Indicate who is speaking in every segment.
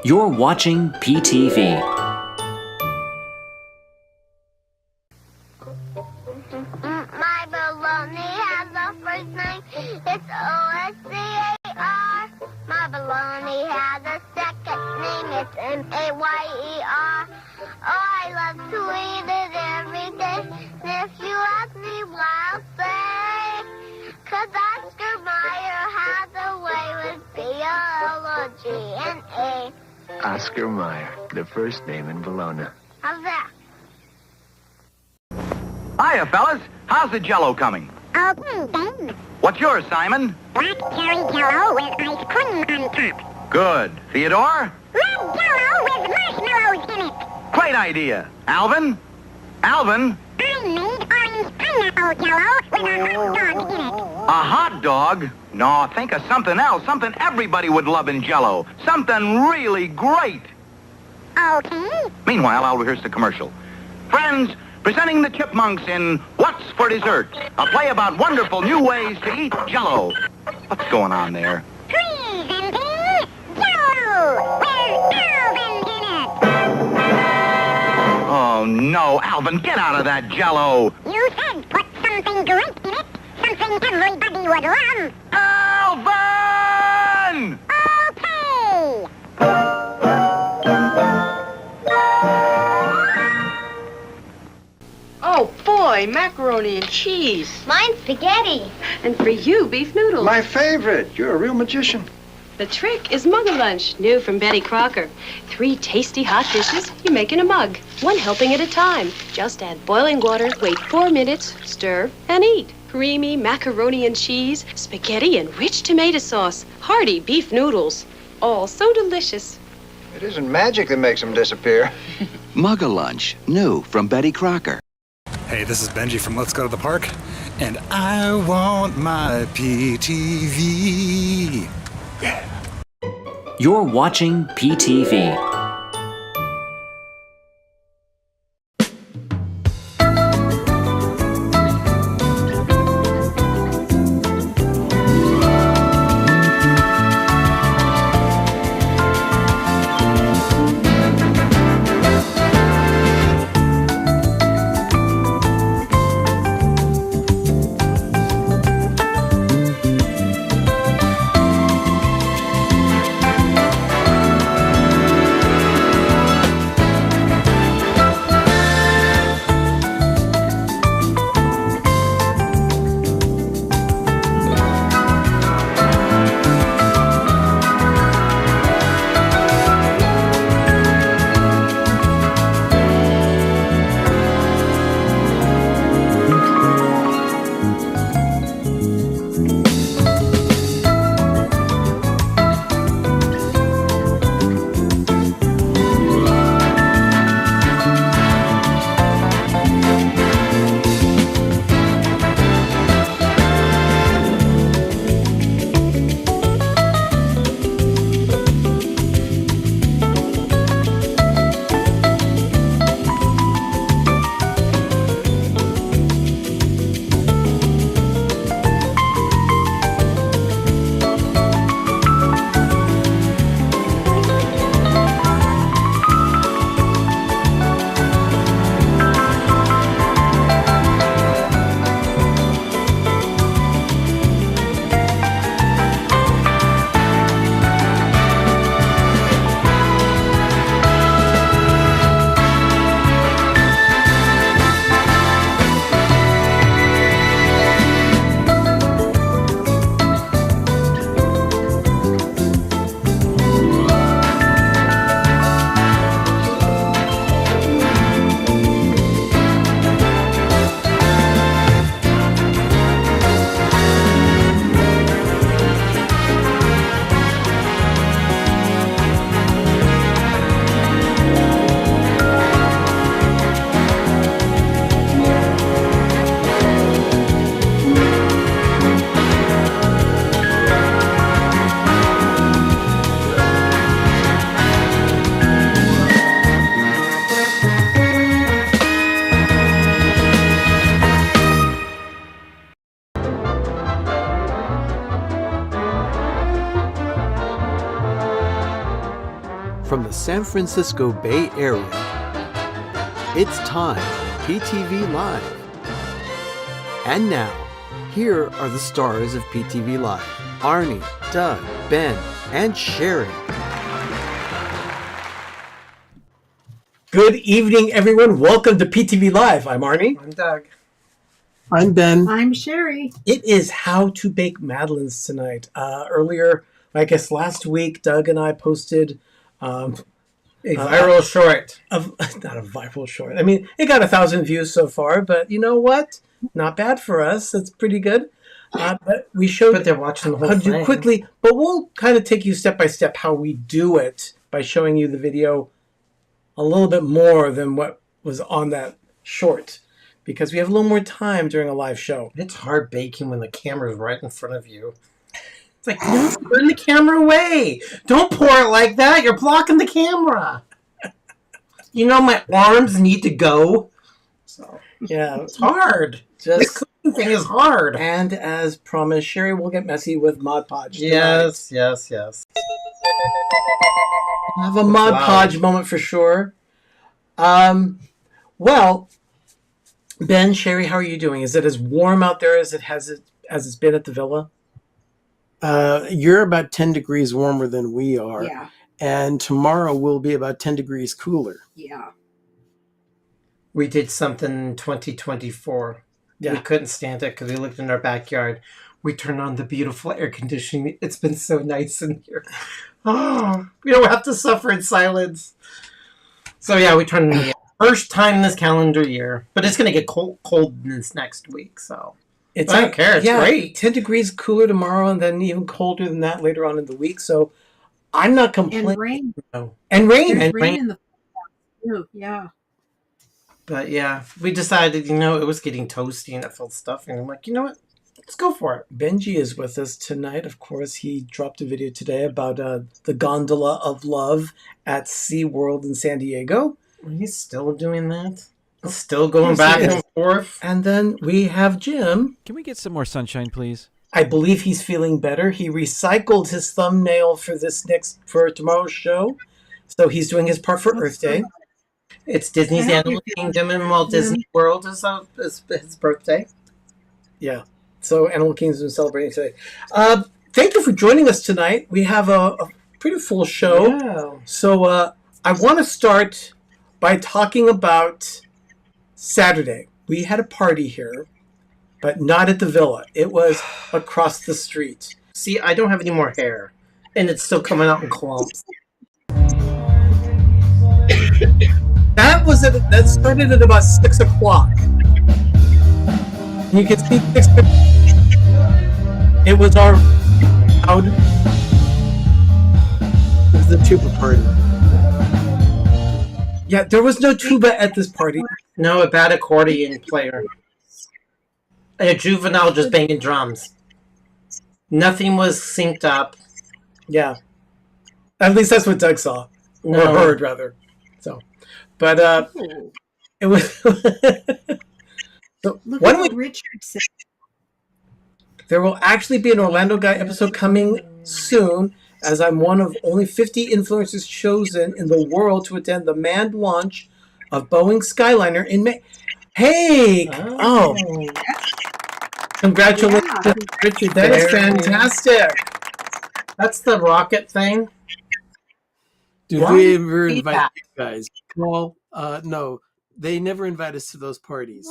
Speaker 1: You're watching PTV.
Speaker 2: My baloney has a first name. It's O-S-C-A-R. My baloney has a second name. It's M-A-Y-E-R. Oh, I love to eat it every day. And if you ask me why, I'll say, 'cause Oscar Mayer has a way with B-O-L-O-G-N-A.
Speaker 3: Oscar Mayer, the first name in Bologna.
Speaker 2: How's that?
Speaker 4: Hiya, fellas. How's the Jell-O coming?
Speaker 2: Okay, then.
Speaker 4: What's yours, Simon?
Speaker 2: Black cherry Jell-O with ice cream on top.
Speaker 4: Good. Theodore?
Speaker 2: Red Jell-O with marshmallows in it.
Speaker 4: Great idea. Alvin? Alvin?
Speaker 2: I made orange pineapple Jell-O with a hot dog in it.
Speaker 4: A hot dog? No, think of something else. Something everybody would love in Jell-O. Something really great.
Speaker 2: Okay.
Speaker 4: Meanwhile, I'll rehearse the commercial. Friends, presenting the Chipmunks in What's for Dessert? A play about wonderful new ways to eat Jell-O. What's going on there?
Speaker 2: Presenting Jell-O with Alvin in it.
Speaker 4: Oh, no. Alvin, get out of that Jell-O.
Speaker 2: You said put something great in it. Something everybody would love.
Speaker 4: Alvin!
Speaker 2: Okay.
Speaker 5: Oh, boy, macaroni and cheese.
Speaker 2: Mine's spaghetti.
Speaker 5: And for you, beef noodles.
Speaker 6: My favorite. You're a real magician.
Speaker 5: The trick is Mug Lunch, new from Betty Crocker. 3 tasty hot dishes you make in a mug, 1 helping at a time. Just add boiling water, wait 4 minutes, stir, and eat. Creamy macaroni and cheese, spaghetti and rich tomato sauce, hearty beef noodles. All so delicious.
Speaker 6: It isn't magic that makes them disappear.
Speaker 7: Mug-a-Lunch, new from Betty Crocker.
Speaker 8: Hey, this is Benji from Let's Go to the Park, and I want my PTV. Yeah.
Speaker 1: You're watching PTV.
Speaker 9: from the San Francisco Bay Area. It's time for PTV Live. And now, here are the stars of PTV Live: Arnie, Doug, Ben, and Sherry.
Speaker 10: Good evening, everyone. Welcome to PTV Live. I'm Arnie.
Speaker 6: I'm Doug.
Speaker 9: I'm Ben.
Speaker 11: I'm Sherry.
Speaker 10: It is How to Bake Madeleines tonight. Earlier, I guess last week, Doug and I posted
Speaker 6: A viral short.
Speaker 10: not a viral short. I mean, it got 1,000 views so far, but you know what? Not bad for us. That's pretty good. But we showed
Speaker 6: But they're watching the whole
Speaker 10: how to do
Speaker 6: thing.
Speaker 10: quickly, but we'll kind of take you step by step how we do it by showing you the video a little bit more than what was on that short, because we have a little more time during a live show.
Speaker 6: It's hard baking when the camera's right in front of you. It's like, no, turn the camera away. Don't pour it like that. You're blocking the camera. You know, my arms need to go. So,
Speaker 10: Yeah,
Speaker 6: it's hard. This cooking thing is hard.
Speaker 10: and as promised, Sherry will get messy with Mod Podge.
Speaker 6: Yes.
Speaker 10: Have a Mod
Speaker 6: loud.
Speaker 10: Podge moment for sure. Well, Ben, Sherry, how are you doing? Is it as warm out there as it's been at the villa?
Speaker 9: You're about 10 degrees warmer than we are.
Speaker 11: Yeah,
Speaker 9: And tomorrow will be about 10 degrees cooler.
Speaker 11: yeah.
Speaker 6: We did something in 2024.
Speaker 10: Yeah.
Speaker 6: We couldn't stand it because we lived in our backyard. We turned on the beautiful air conditioning. It's been so nice in here. Oh, we don't have to suffer in silence. So yeah, we turned on the first time this calendar year. But it's going to get cold this next week. So I don't care. It's great.
Speaker 10: 10 degrees cooler tomorrow, and then even colder than that later on in the week. So I'm not complaining.
Speaker 11: And rain.
Speaker 10: And rain.
Speaker 11: There's rain in the too. Yeah.
Speaker 6: But yeah, we decided, it was getting toasty and it felt stuffy. And I'm like, you know what? Let's go for it.
Speaker 10: Benji is with us tonight. Of course, he dropped a video today about the gondola of love at SeaWorld in San Diego.
Speaker 6: He's still doing that? Still going back and forth?
Speaker 10: And then we have Jim.
Speaker 12: Can we get some more sunshine, please?
Speaker 10: I believe he's feeling better. He recycled his thumbnail for tomorrow's show. So he's doing his part for Earth Day.
Speaker 6: It's Disney's Animal Kingdom and Walt Disney World is his birthday.
Speaker 10: Yeah. So Animal Kingdom is celebrating today. Thank you for joining us tonight. We have a pretty full show.
Speaker 6: Yeah.
Speaker 10: So I want to start by talking about Saturday. We had a party here, but not at the villa. It was across the street.
Speaker 6: See, I don't have any more hair, and it's still coming out in clumps.
Speaker 10: That started at about 6 o'clock. You can see 6. It was our loud.
Speaker 9: It was the tuba party.
Speaker 10: Yeah, there was no tuba at this party.
Speaker 6: No, a bad accordion player. A juvenile just banging drums. Nothing was synced up.
Speaker 10: Yeah. At least that's what Doug saw.
Speaker 6: No.
Speaker 10: Or heard, rather. So, but it was... So,
Speaker 11: Look
Speaker 10: why
Speaker 11: at
Speaker 10: don't
Speaker 11: what
Speaker 10: we...
Speaker 11: Richard said.
Speaker 10: There will actually be an Orlando Guy episode coming soon, as I'm one of only 50 influencers chosen in the world to attend the manned launch of Boeing Skyliner in May. Hey! Oh. Congratulations,
Speaker 11: Yeah.
Speaker 10: Richard. That is fantastic.
Speaker 6: That's the rocket thing.
Speaker 9: Did we ever invite you guys? Well, no. They never invite us to those parties.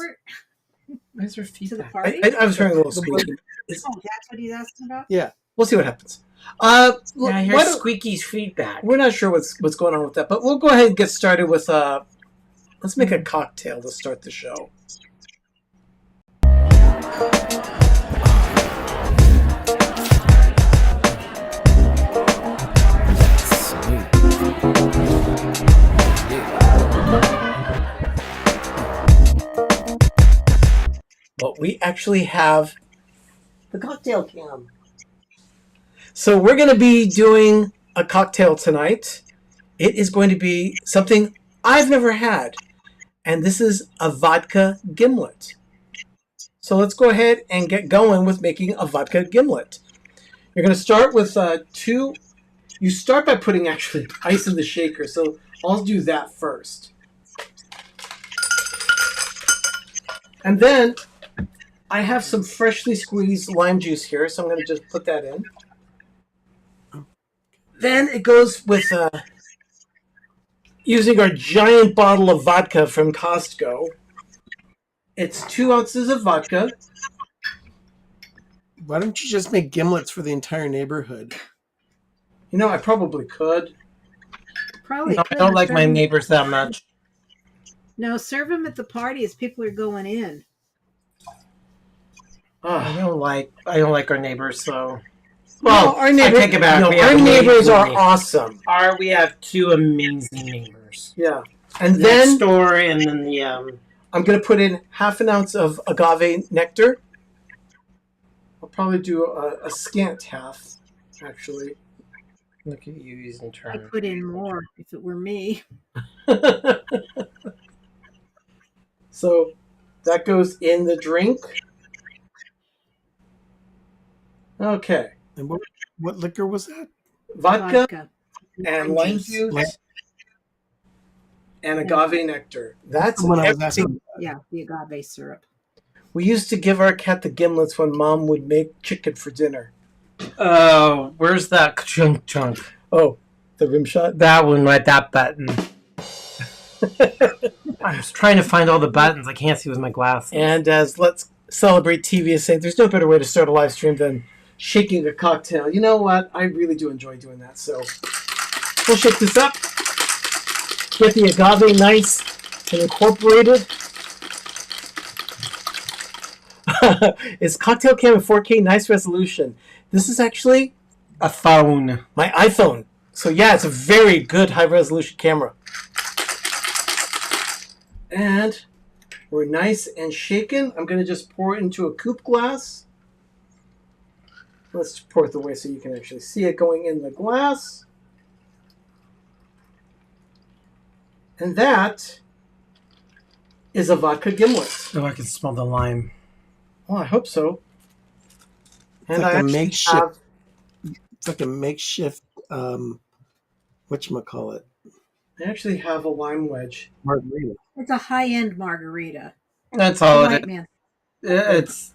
Speaker 6: Where's your
Speaker 11: To the
Speaker 6: feedback?
Speaker 11: party?
Speaker 10: I was hearing a little squeaky.
Speaker 11: Oh, that's what he's asking about?
Speaker 9: Yeah.
Speaker 10: We'll see what happens.
Speaker 6: Yeah,
Speaker 10: why
Speaker 6: here's
Speaker 10: don't-
Speaker 6: Squeaky's feedback.
Speaker 10: We're not sure what's going on with that, but we'll go ahead and get started with let's make a cocktail to start the show. But we actually have
Speaker 6: The cocktail cam.
Speaker 10: So we're going to be doing a cocktail tonight. It is going to be something I've never had. And this is a vodka gimlet. So let's go ahead and get going with making a vodka gimlet. You're going to start with 2 You start by putting actually ice in the shaker, so I'll do that first. And then I have some freshly squeezed lime juice here, so I'm going to just put that in. Then it goes with using our giant bottle of vodka from Costco. It's 2 ounces of vodka.
Speaker 13: Why don't you just make gimlets for the entire neighborhood?
Speaker 10: You know, I probably could.
Speaker 11: Probably.
Speaker 6: No, I don't like my neighbors that much.
Speaker 11: No, serve them at the party as people are going in.
Speaker 6: I don't like our neighbors, so.
Speaker 10: Well, our neighbors,
Speaker 6: I take it back.
Speaker 10: no, our neighbors are awesome.
Speaker 6: We have 2 amazing neighbors.
Speaker 10: Yeah, and
Speaker 6: Next
Speaker 10: then
Speaker 6: door, and then the
Speaker 10: I'm going to put in half an ounce of agave nectar. I'll probably do a scant half, actually.
Speaker 6: Look at you using terms.
Speaker 11: I'd put in more if it were me.
Speaker 10: So that goes in the drink. Okay.
Speaker 13: And what liquor was that?
Speaker 10: Vodka. And lime
Speaker 11: juice.
Speaker 10: juice. And agave nectar. That's
Speaker 13: When I was
Speaker 10: everything.
Speaker 13: asking.
Speaker 11: Yeah, the agave syrup.
Speaker 10: We used to give our cat the gimlets when Mom would make chicken for dinner.
Speaker 6: Oh, where's that chunk?
Speaker 10: Oh, the rim shot?
Speaker 6: That one, right? That button. I was trying to find all the buttons. I can't see with my glasses.
Speaker 10: And as Let's Celebrate TV is saying, there's no better way to start a live stream than shaking a cocktail. You know what? I really do enjoy doing that. So we'll shake this up. Get the agave nice and incorporated. It's cocktail cam in 4K, nice resolution. This is actually
Speaker 6: a phone.
Speaker 10: My iPhone. So yeah, it's a very good high resolution camera. And we're nice and shaken. I'm going to just pour it into a coupe glass. Let's pour it the way so you can actually see it going in the glass. And that is a vodka gimlet.
Speaker 6: Oh, I can smell the lime.
Speaker 10: Oh, I hope so.
Speaker 13: It's
Speaker 10: And
Speaker 13: like
Speaker 10: I
Speaker 13: a
Speaker 10: actually
Speaker 13: makeshift.
Speaker 10: have,
Speaker 13: It's like a makeshift. Whatchamacallit?
Speaker 10: I actually have a lime wedge.
Speaker 13: Margarita.
Speaker 11: It's a high-end margarita.
Speaker 6: That's all
Speaker 11: White
Speaker 6: it is.
Speaker 11: man.
Speaker 6: It's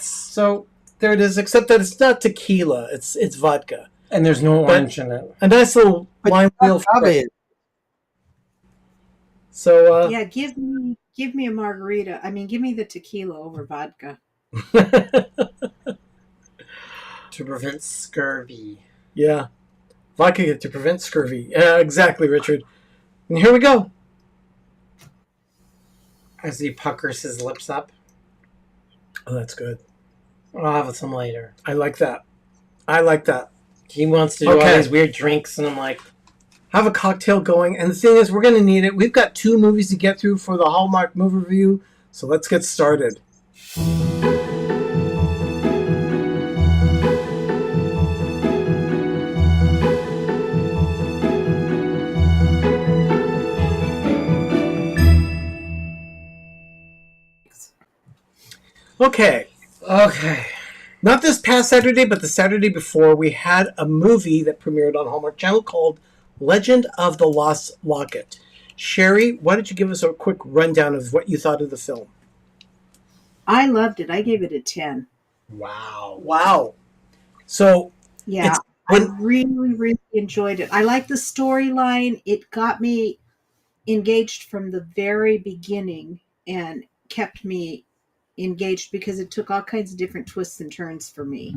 Speaker 10: So there it is, except that it's not tequila. It's vodka.
Speaker 6: and there's no
Speaker 10: But-
Speaker 6: orange in it.
Speaker 10: A nice little lime wheel.
Speaker 13: Agave.
Speaker 10: So
Speaker 11: Yeah, give me a margarita. I mean, give me the tequila over vodka.
Speaker 6: To prevent scurvy.
Speaker 10: yeah, vodka to prevent scurvy. Yeah, exactly, Richard. And here we go.
Speaker 6: As he puckers his lips up.
Speaker 10: Oh, that's good.
Speaker 6: I'll have some later.
Speaker 10: I like that. I like that.
Speaker 6: He wants to do all
Speaker 10: Okay.
Speaker 6: these weird drinks, and I'm like,
Speaker 10: Have a cocktail going, and the thing is, we're going to need it. We've got 2 movies to get through for the Hallmark movie review, so let's get started. Okay. Not this past Saturday, but the Saturday before, we had a movie that premiered on Hallmark Channel called Legend of the Lost Locket. Sherry, why don't you give us a quick rundown of what you thought of the film?
Speaker 11: I loved it. I gave it a 10.
Speaker 10: Wow. So,
Speaker 11: Yeah,
Speaker 10: It's-
Speaker 11: I really, really enjoyed it. I like the storyline. It got me engaged from the very beginning and kept me engaged because it took all kinds of different twists and turns for me.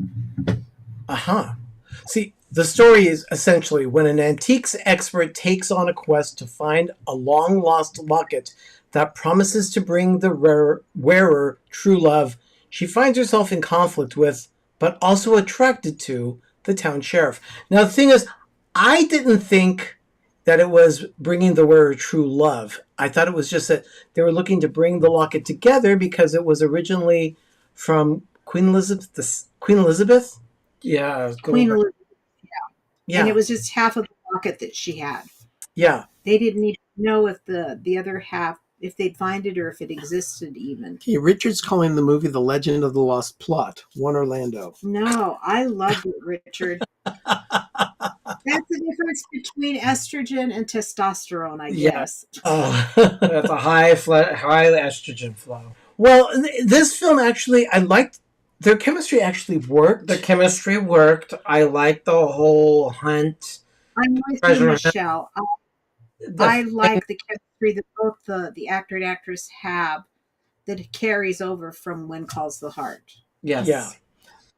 Speaker 10: See, the story is essentially when an antiques expert takes on a quest to find a long-lost locket that promises to bring the wearer true love, she finds herself in conflict with, but also attracted to, the town sheriff. Now, the thing is, I didn't think that it was bringing the wearer true love. I thought it was just that they were looking to bring the locket together because it was originally from Queen Elizabeth.
Speaker 6: yeah.
Speaker 11: Queen Elizabeth,
Speaker 10: Yeah,
Speaker 11: and it was just half of the locket that she had.
Speaker 10: yeah.
Speaker 11: They didn't even know if the other half, if they'd find it or if it existed even.
Speaker 13: Okay, Richard's calling the movie The Legend of the Lost Plot. One Orlando.
Speaker 11: No, I loved it, Richard. That's between estrogen and testosterone, I
Speaker 10: Yeah.
Speaker 11: guess.
Speaker 10: That's a high estrogen flow. Well, this film actually, I liked their chemistry. Actually worked. The chemistry worked. I liked the whole hunt.
Speaker 11: I'm with you,
Speaker 10: Treasure hunt.
Speaker 11: Michelle. I like the chemistry that both the actor and actress have that carries over from When Calls the Heart.
Speaker 10: Yes.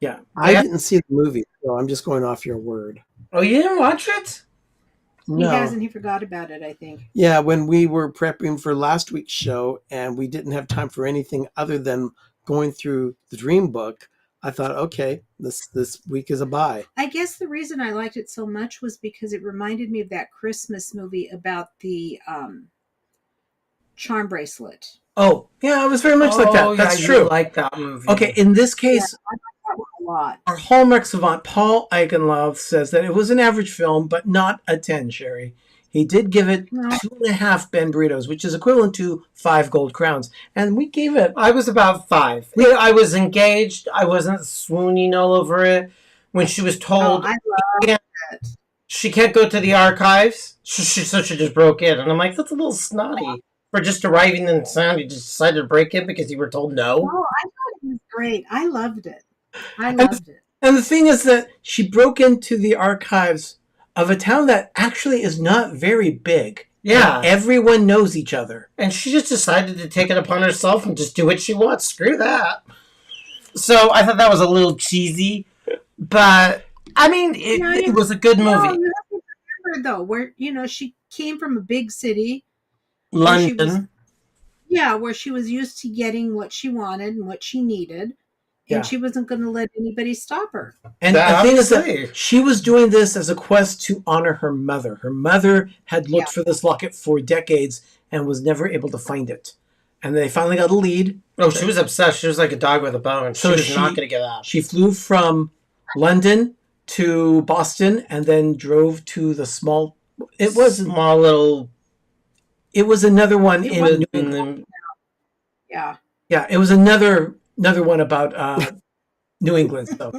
Speaker 10: Yeah.
Speaker 13: I didn't see the movie, so I'm just going off your word.
Speaker 10: Oh, you didn't watch it?
Speaker 11: He
Speaker 13: No.
Speaker 11: hasn't. He forgot about it, I think.
Speaker 13: Yeah, when we were prepping for last week's show and we didn't have time for anything other than going through the Dream Book, I thought, okay, this week is a bye.
Speaker 11: I guess the reason I liked it so much was because it reminded me of that Christmas movie about the charm bracelet.
Speaker 10: Oh, yeah, it was very much like that. That's
Speaker 6: you
Speaker 10: true.
Speaker 6: like that movie.
Speaker 10: Okay, in this case,
Speaker 11: I like that one a lot.
Speaker 10: our Hallmark savant, Paul Eichenlauf, says that it was an average film, but not a 10, Sherry. He did give it 2.5 Ben Burritos, which is equivalent to 5 gold crowns. And we gave it...
Speaker 6: I was about 5. I was engaged. I wasn't swooning all over it. When she was told
Speaker 11: I love it.
Speaker 6: she can't go to the archives, so she just broke in. And I'm like, that's a little snotty. For just arriving in town, you just decided to break in because you were told no?
Speaker 11: Oh, I thought it was great. I loved it. I loved it.
Speaker 10: And the thing is that she broke into the archives of a town that actually is not very big.
Speaker 6: Yeah.
Speaker 10: And everyone knows each other.
Speaker 6: And she just decided to take it upon herself and just do what she wants. Screw that. So I thought that was a little cheesy. But, I mean, it was a good movie.
Speaker 11: No, you have to remember, though, where, she came from a big city.
Speaker 6: London.
Speaker 11: Where she was used to getting what she wanted and what she needed. And she wasn't going to let anybody stop her.
Speaker 10: And the thing is that she was doing this as a quest to honor her mother. Her mother had looked for this locket for decades and was never able to find it. And they finally got a lead.
Speaker 6: Oh, she was obsessed. She was like a dog with a bone.
Speaker 10: So
Speaker 6: she was not going to get out.
Speaker 10: She flew from London to Boston and then drove to the small... It was
Speaker 6: small little...
Speaker 10: It was another one
Speaker 11: It
Speaker 10: in
Speaker 11: was-
Speaker 10: New England.
Speaker 11: Yeah.
Speaker 10: Yeah, it was another one about New England. So.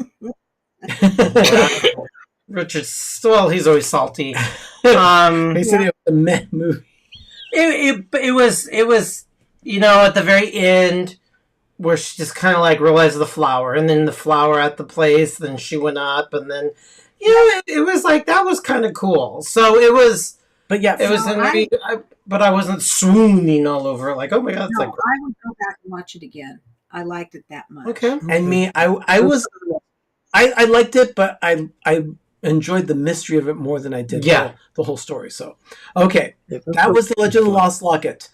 Speaker 6: Richard, well, he's always salty.
Speaker 10: They said it was a meh movie.
Speaker 6: It was, at the very end, where she just kind of like realized the flower, and then the flower at the place, then she went up, and then, it was like, that was kind of cool. So it was,
Speaker 10: but yeah,
Speaker 6: it was, but I wasn't swooning all over it, like, oh my God, it's
Speaker 11: No,
Speaker 6: like,
Speaker 11: I would go back and watch it again. I liked it that much.
Speaker 6: okay.
Speaker 10: And me, I liked it, but I enjoyed the mystery of it more than I did the whole story. So, okay, that was The Legend of the Lost Locket.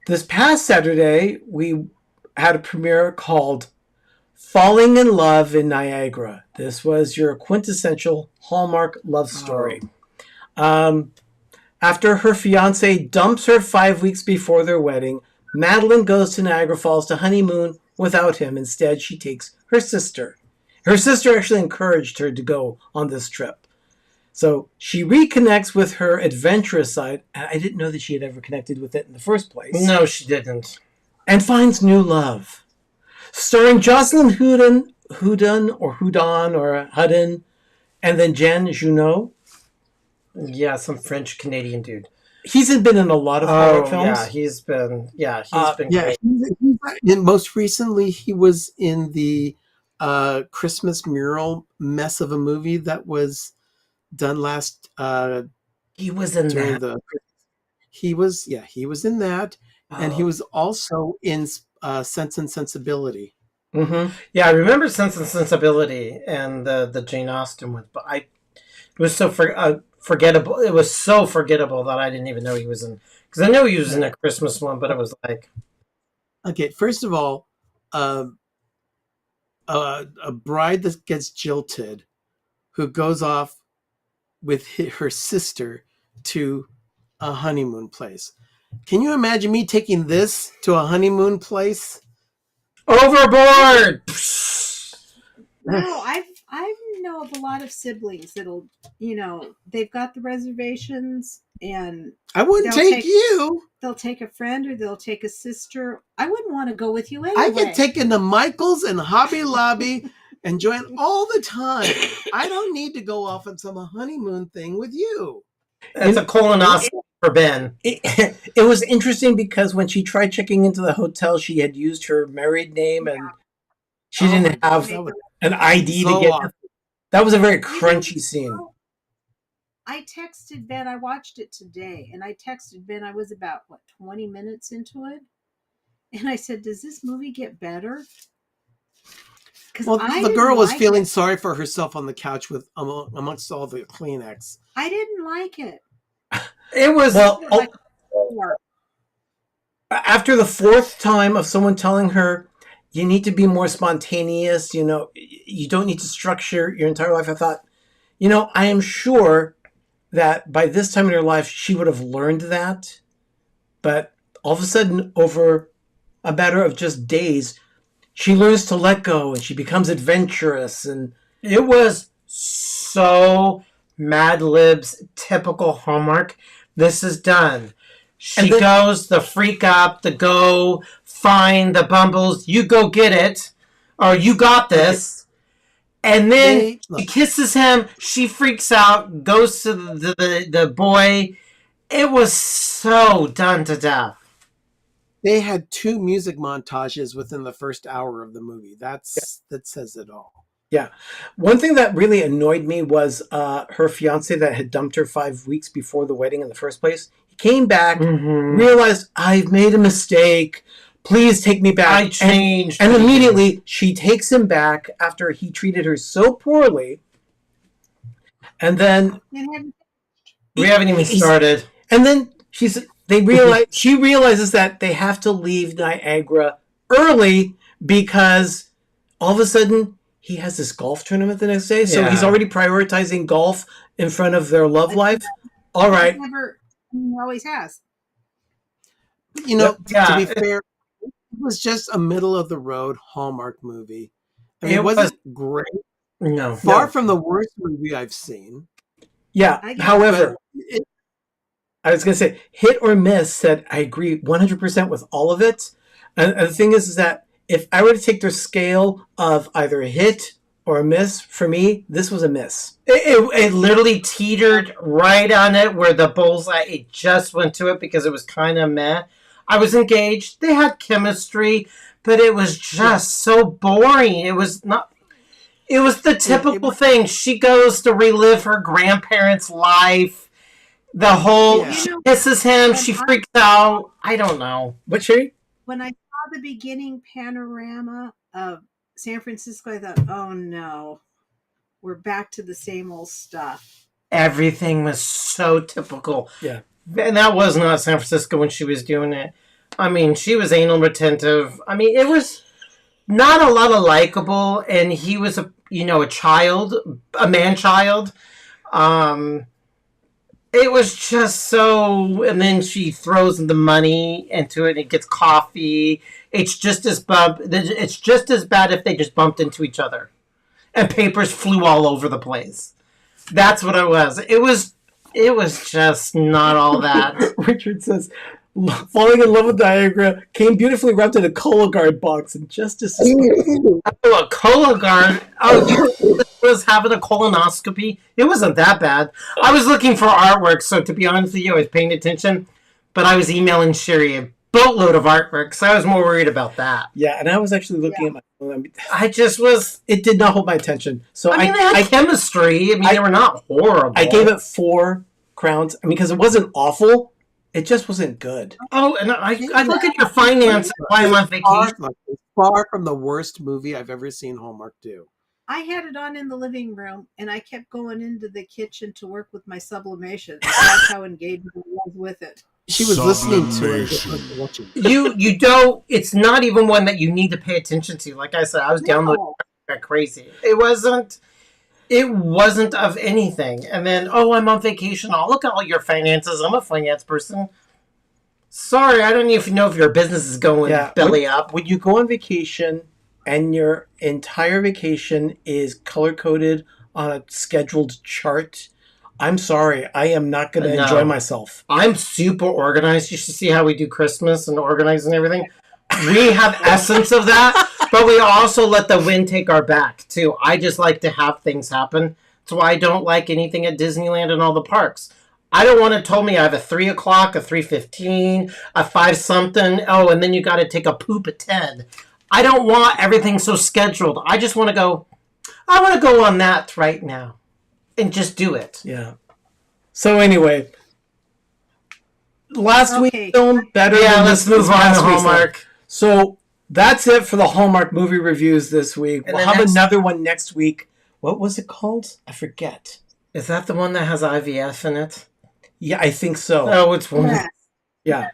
Speaker 10: This past Saturday, we had a premiere called Falling in Love in Niagara. This was your quintessential Hallmark love story. After her fiancé dumps her 5 weeks before their wedding, Madeleine goes to Niagara Falls to honeymoon without him. Instead, she takes her sister. Her sister actually encouraged her to go on this trip. So she reconnects with her adventurous side, and I didn't know that she had ever connected with it in the first place.
Speaker 6: No, she didn't.
Speaker 10: And finds new love. Starring Jocelyn Hudon, and then Jan Junot.
Speaker 6: Yeah, some French-Canadian dude.
Speaker 10: He's been in a lot of horror films.
Speaker 6: Yeah, he's been great.
Speaker 13: Most recently, he was in the Christmas mural mess of a movie that was done last.
Speaker 10: He was in that.
Speaker 13: He was in that, and he was also in Sense and Sensibility.
Speaker 6: Mm-hmm. Yeah, I remember Sense and Sensibility and the Jane Austen one, but it was so forgettable. It was so forgettable that I didn't even know he was in. Because I know he was in a Christmas one, but it was like,
Speaker 13: okay, first of all, a bride that gets jilted, who goes off with her sister to a honeymoon place. Can you imagine me taking this to a honeymoon place?
Speaker 6: Overboard!
Speaker 11: No, I know of a lot of siblings that'll, they've got the reservations and
Speaker 13: I wouldn't take you.
Speaker 11: They'll take a friend or they'll take a sister. I wouldn't want to go with you anyway.
Speaker 13: I get taken to Michael's and Hobby Lobby and join all the time. I don't need to go off on some honeymoon thing with you.
Speaker 6: It's a colonoscopy for Ben.
Speaker 10: It was interesting because when she tried checking into the hotel, she had used her married name and she didn't have an ID to get. That was a very crunchy scene.
Speaker 11: I texted Ben. I watched it today, and I texted Ben. I was about 20 minutes into it, and I said, "Does this movie get better?"
Speaker 13: Well, the girl was feeling sorry for herself on the couch with amongst all the Kleenex.
Speaker 11: I didn't like it.
Speaker 6: It was
Speaker 10: after the fourth time of someone telling her, "You need to be more spontaneous. You know, you don't need to structure your entire life." I thought, I am sure that by this time in her life, she would have learned that. But all of a sudden, over a matter of just days, she learns to let go and she becomes adventurous. And
Speaker 6: it was so Mad Lib's typical Hallmark. This is done. She goes the freak up, the go find the bumbles. You go get it. Or you got this. And then she kisses him. She freaks out, goes to the boy. It was so done to death.
Speaker 13: They had 2 music montages within the first hour of the movie. That says it all.
Speaker 10: Yeah. One thing that really annoyed me was her fiance that had dumped her 5 weeks before the wedding in the first place. He came back, realized, I've made a mistake. Please take me back.
Speaker 6: I changed.
Speaker 10: And immediately she takes him back after he treated her so poorly. And then
Speaker 6: we haven't even started.
Speaker 10: And then she realizes that they have to leave Niagara early because all of a sudden he has this golf tournament the next day. So he's already prioritizing golf in front of their love life. All right.
Speaker 11: He always has.
Speaker 13: To be fair, it was just a middle of the road Hallmark movie. I mean, it wasn't great.
Speaker 10: No.
Speaker 13: Far from the worst movie I've seen.
Speaker 10: Yeah. However, I was going to say, hit or miss, said I agree 100% with all of it. And the thing is that if I were to take their scale of either a hit or a miss, for me, this was a miss.
Speaker 6: It literally teetered right on it where the bullseye, it just went to it because it was kind of meh. I was engaged. They had chemistry, but it was just so boring. It was not. It was the typical thing. She goes to relive her grandparents' life. The whole she kisses him. She freaks out. I don't know.
Speaker 10: What, Sherry?
Speaker 11: When I saw the beginning panorama of San Francisco, I thought, oh no, we're back to the same old stuff.
Speaker 6: Everything was so typical.
Speaker 10: Yeah.
Speaker 6: And that was not San Francisco when she was doing it. I mean, she was anal retentive. I mean, it was not a lot of likable, and he was a child, a man-child. It was just so, and then she throws the money into it, and it gets coffee. It's just as bad if they just bumped into each other, and papers flew all over the place. That's what it was. It was just not all that.
Speaker 10: Richard says, falling in love with Niagara came beautifully wrapped in a Cologuard box and just as...
Speaker 6: Oh, a Cologuard? Oh, you was having a colonoscopy? It wasn't that bad. I was looking for artwork, so to be honest with you, I was paying attention, but I was emailing Sherry a boatload of artwork, so I was more worried about that.
Speaker 10: Yeah, and I was actually looking at my phone.
Speaker 6: It
Speaker 10: did not hold my attention. So
Speaker 6: they had chemistry. I mean, they were not horrible.
Speaker 10: I gave it 4 crowns. I mean, because it wasn't awful. It just wasn't good.
Speaker 6: Oh, and I look at your finances while I'm on vacation.
Speaker 13: It's far from the worst movie I've ever seen Hallmark do.
Speaker 11: I had it on in the living room, and I kept going into the kitchen to work with my sublimation. That's how engaged I was with it.
Speaker 13: She was listening to it. Watching.
Speaker 6: You don't. It's not even one that you need to pay attention to. Like I said, I was downloading like crazy. It wasn't of anything. And then, I'm on vacation. I'll look at all your finances. I'm a finance person. Sorry, I don't even know if your business is going belly up.
Speaker 10: When you go on vacation and your entire vacation is color-coded on a scheduled chart, I'm sorry, I am not going to enjoy myself.
Speaker 6: I'm super organized. You should see how we do Christmas and organize and everything. We have essence of that, but we also let the wind take our back, too. I just like to have things happen. That's why I don't like anything at Disneyland and all the parks. I don't want to tell me I have a 3 o'clock, a 3:15, a 5 something. Oh, and then you got to take a poop at 10. I don't want everything so scheduled. I just want to go. I want to go on that right now, and just do it.
Speaker 10: Yeah. So anyway, last week's film better.
Speaker 6: Yeah,
Speaker 10: than
Speaker 6: let's
Speaker 10: this
Speaker 6: move on
Speaker 10: past
Speaker 6: to
Speaker 10: week's film.
Speaker 6: Hallmark.
Speaker 10: So that's it for the Hallmark movie reviews this week.
Speaker 6: And
Speaker 10: We'll
Speaker 6: the
Speaker 10: have
Speaker 6: next-
Speaker 10: another one next week. What was it called? I forget.
Speaker 6: Is that the one that has IVF in it?
Speaker 10: Yeah, I think so.
Speaker 6: Oh, it's one.
Speaker 11: Yes.
Speaker 10: Yeah.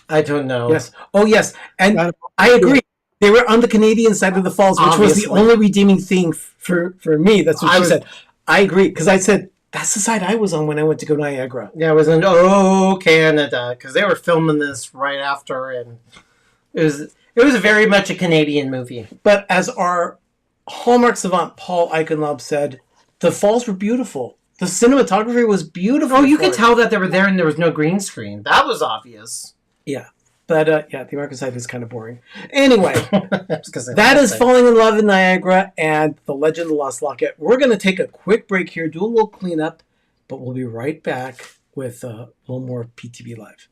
Speaker 6: I don't know.
Speaker 10: Yes. Oh, yes. And I agree. They were on the Canadian side of the falls, which was the
Speaker 6: Obviously.
Speaker 10: only redeeming thing for me. That's what
Speaker 6: I
Speaker 10: she
Speaker 6: was-
Speaker 10: said. I agree. Because I said, that's the side I was on when I went to go to Niagara.
Speaker 6: Yeah, it was in Canada, because they were filming this right after, and it was very much a Canadian movie.
Speaker 10: But as our Hallmark savant Paul Eichenlaub said, the falls were beautiful. The cinematography was beautiful.
Speaker 6: Oh, you
Speaker 10: for
Speaker 6: could
Speaker 10: it.
Speaker 6: tell that they were there and there was no green screen. That was obvious.
Speaker 10: Yeah. But yeah, the American side is kind of boring. Anyway,
Speaker 6: That
Speaker 10: that is Falling in Love in Niagara and The Legend of the Lost Locket. We're going to take a quick break here, do a little cleanup, but we'll be right back with a little more PTV Live.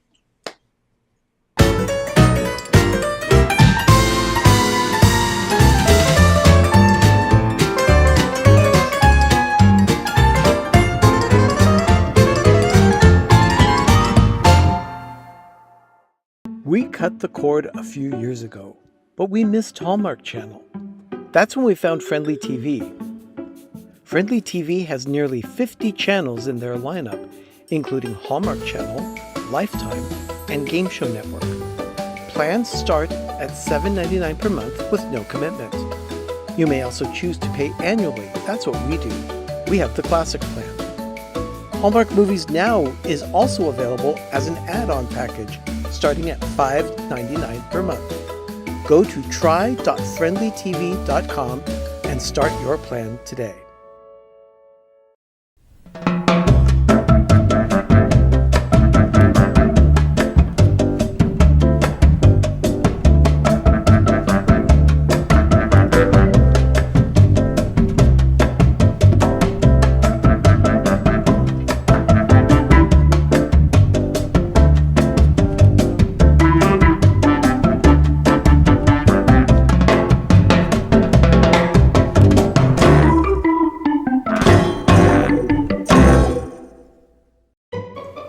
Speaker 10: We cut the cord a few years ago, but we missed Hallmark Channel. That's when we found Friendly TV. Friendly TV has nearly 50 channels in their lineup, including Hallmark Channel, Lifetime, and Game Show Network. Plans start at $7.99 per month with no commitment. You may also choose to pay annually. That's what we do. We have the Classic plan. Hallmark Movies Now is also available as an add-on package, starting at $5.99 per month. Go to try.friendlytv.com and start your plan today.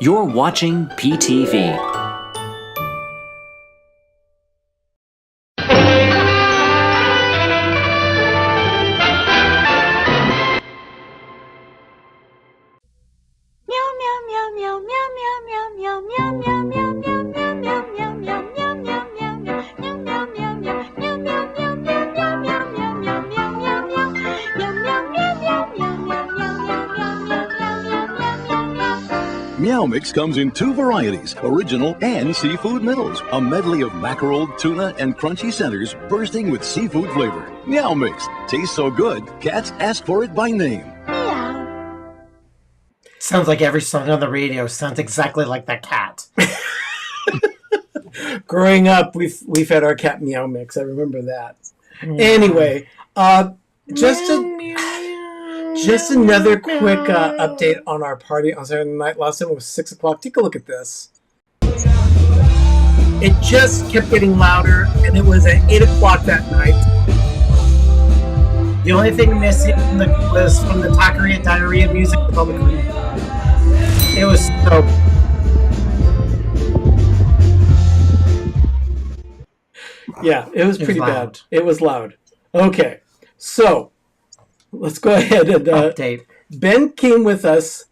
Speaker 1: You're watching PTV.
Speaker 14: Meow Mix comes in 2 varieties, original and seafood middles. A medley of mackerel, tuna, and crunchy centers bursting with seafood flavor. Meow Mix. Tastes so good, cats ask for it by name.
Speaker 6: Sounds like every song on the radio sounds exactly like that cat.
Speaker 10: Growing up, we've had our cat Meow Mix. I remember that. Anyway, just another quick update on our party on Saturday night. Last time it was 6 o'clock. Take a look at this. It just kept getting louder, and it was at 8 o'clock that night.
Speaker 6: The only thing missing was from the Taqueria Diarrhea music in the public room. It was so...
Speaker 10: Yeah, it was pretty
Speaker 6: loud.
Speaker 10: bad. It was loud. Okay, so let's go ahead and
Speaker 6: update.
Speaker 10: Ben came with us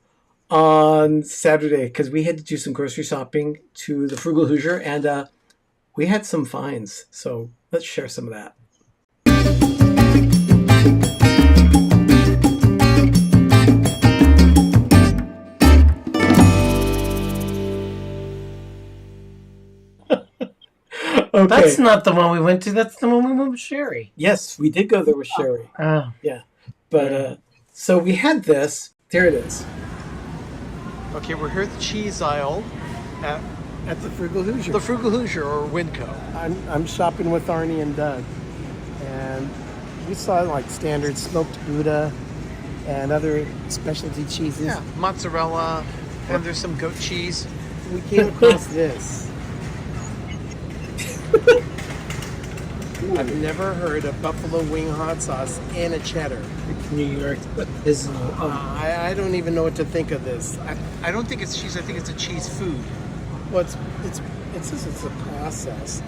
Speaker 10: on Saturday because we had to do some grocery shopping to the Frugal Hoosier, and we had some finds. So let's share some of that. Okay.
Speaker 6: That's not the one we went to. That's the one we went with Sherry.
Speaker 10: Yes, we did go there with Sherry.
Speaker 6: Oh.
Speaker 10: Yeah. But, so we had this. There it is. Okay, we're here at the cheese aisle at the Frugal Hoosier. The Frugal Hoosier, or Winco. I'm shopping with Arnie and Doug. And we saw like standard smoked Gouda and other specialty cheeses.
Speaker 13: Yeah, mozzarella, And there's some goat cheese.
Speaker 10: We came across this.
Speaker 13: I've never heard of buffalo wing hot sauce and a cheddar.
Speaker 10: New York Artisanal.
Speaker 13: I don't even know what to think of this.
Speaker 6: I don't think it's cheese. I think it's a cheese food.
Speaker 13: Well, it says it's a process.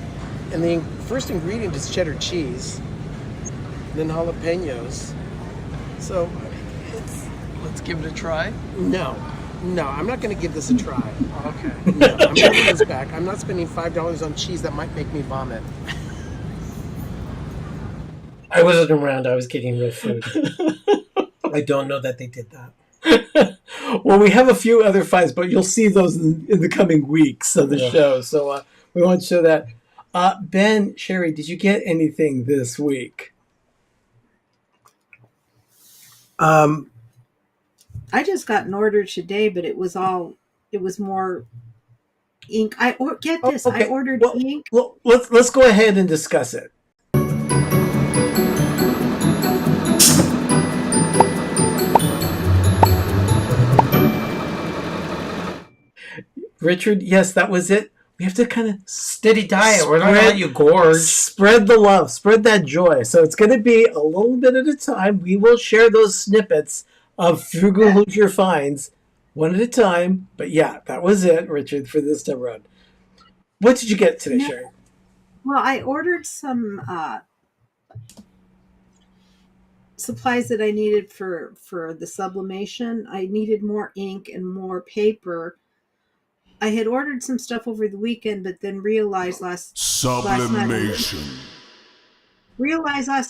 Speaker 13: And the first ingredient is cheddar cheese, then jalapenos. So let's give it a try. No, I'm not going to give this a try.
Speaker 6: Okay.
Speaker 13: No, I'm giving this back. I'm not spending $5 on cheese that might make me vomit.
Speaker 10: I wasn't around. I was getting real food. I don't know that they did that.
Speaker 6: Well, we have a few other finds, but you'll see those in the coming weeks of the show. So we want to show that. Ben, Sherry, did you get anything this week?
Speaker 11: I just got an order today, but it was more ink. I ordered ink.
Speaker 6: Well, let's go ahead and discuss it. Richard, yes, that was it. We have to kind of
Speaker 10: steady diet. We're not going to let you gorge.
Speaker 6: Spread the love. Spread that joy. So it's going to be a little bit at a time. We will share those snippets of Frugal Hoosier finds one at a time. But yeah, that was it, Richard, for this time around. What did you get today, Sherry?
Speaker 11: Well, I ordered some supplies that I needed for the sublimation. I needed more ink and more paper. I had ordered some stuff over the weekend, but then realized last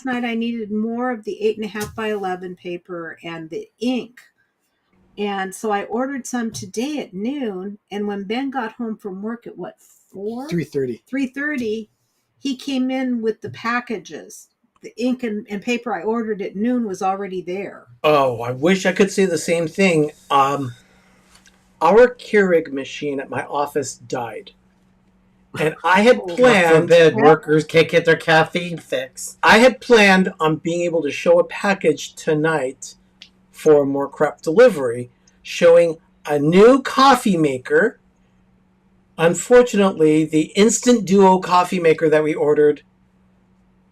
Speaker 11: night I needed more of the 8.5 by 11 paper and the ink. And so I ordered some today at noon. And when Ben got home from work at
Speaker 13: 3:30.
Speaker 11: 3:30, he came in with the packages. The ink and paper I ordered at noon was already there.
Speaker 6: Oh, I wish I could say the same thing. Our Keurig machine at my office died. And I had planned...
Speaker 10: workers can't get their caffeine fix.
Speaker 6: I had planned on being able to show a package tonight for More Crap Delivery, showing a new coffee maker. Unfortunately, the Instant Duo coffee maker that we ordered,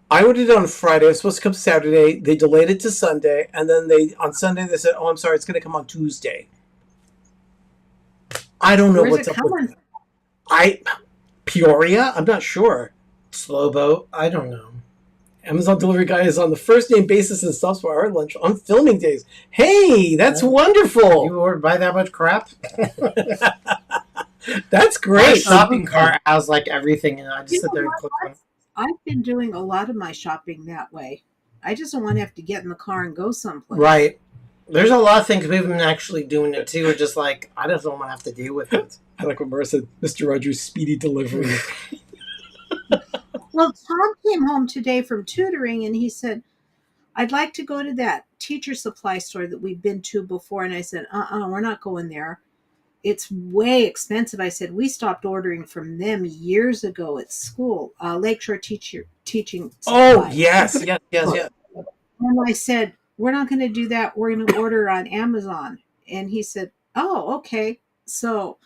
Speaker 6: I ordered it on Friday. It was supposed to come Saturday. They delayed it to Sunday. And then on Sunday, they said, oh, I'm sorry, it's going to come on Tuesday. I don't know what's up with that. Peoria? I'm not sure.
Speaker 10: Slow boat? I don't know.
Speaker 6: Amazon delivery guy is on the first name basis and stops for our lunch on filming days. Hey, that's wonderful.
Speaker 10: You ordered buy that much crap?
Speaker 6: That's great.
Speaker 10: My shopping cart has like everything, and I just sit there and click on it.
Speaker 11: I've been doing a lot of my shopping that way. I just don't want to have to get in the car and go someplace.
Speaker 10: Right. There's a lot of things we've been actually doing it too. We're just like, I just don't want to have to deal with it.
Speaker 6: I like what Mara said, Mr. Rogers' speedy delivery.
Speaker 11: Well, Tom came home today from tutoring and he said, I'd like to go to that teacher supply store that we've been to before. And I said, we're not going there. It's way expensive. I said, we stopped ordering from them years ago at school. Lakeshore Teaching Supply.
Speaker 6: Oh, yes.
Speaker 11: And I said, we're not going to do that. We're going to order on Amazon. And he said, oh, okay. So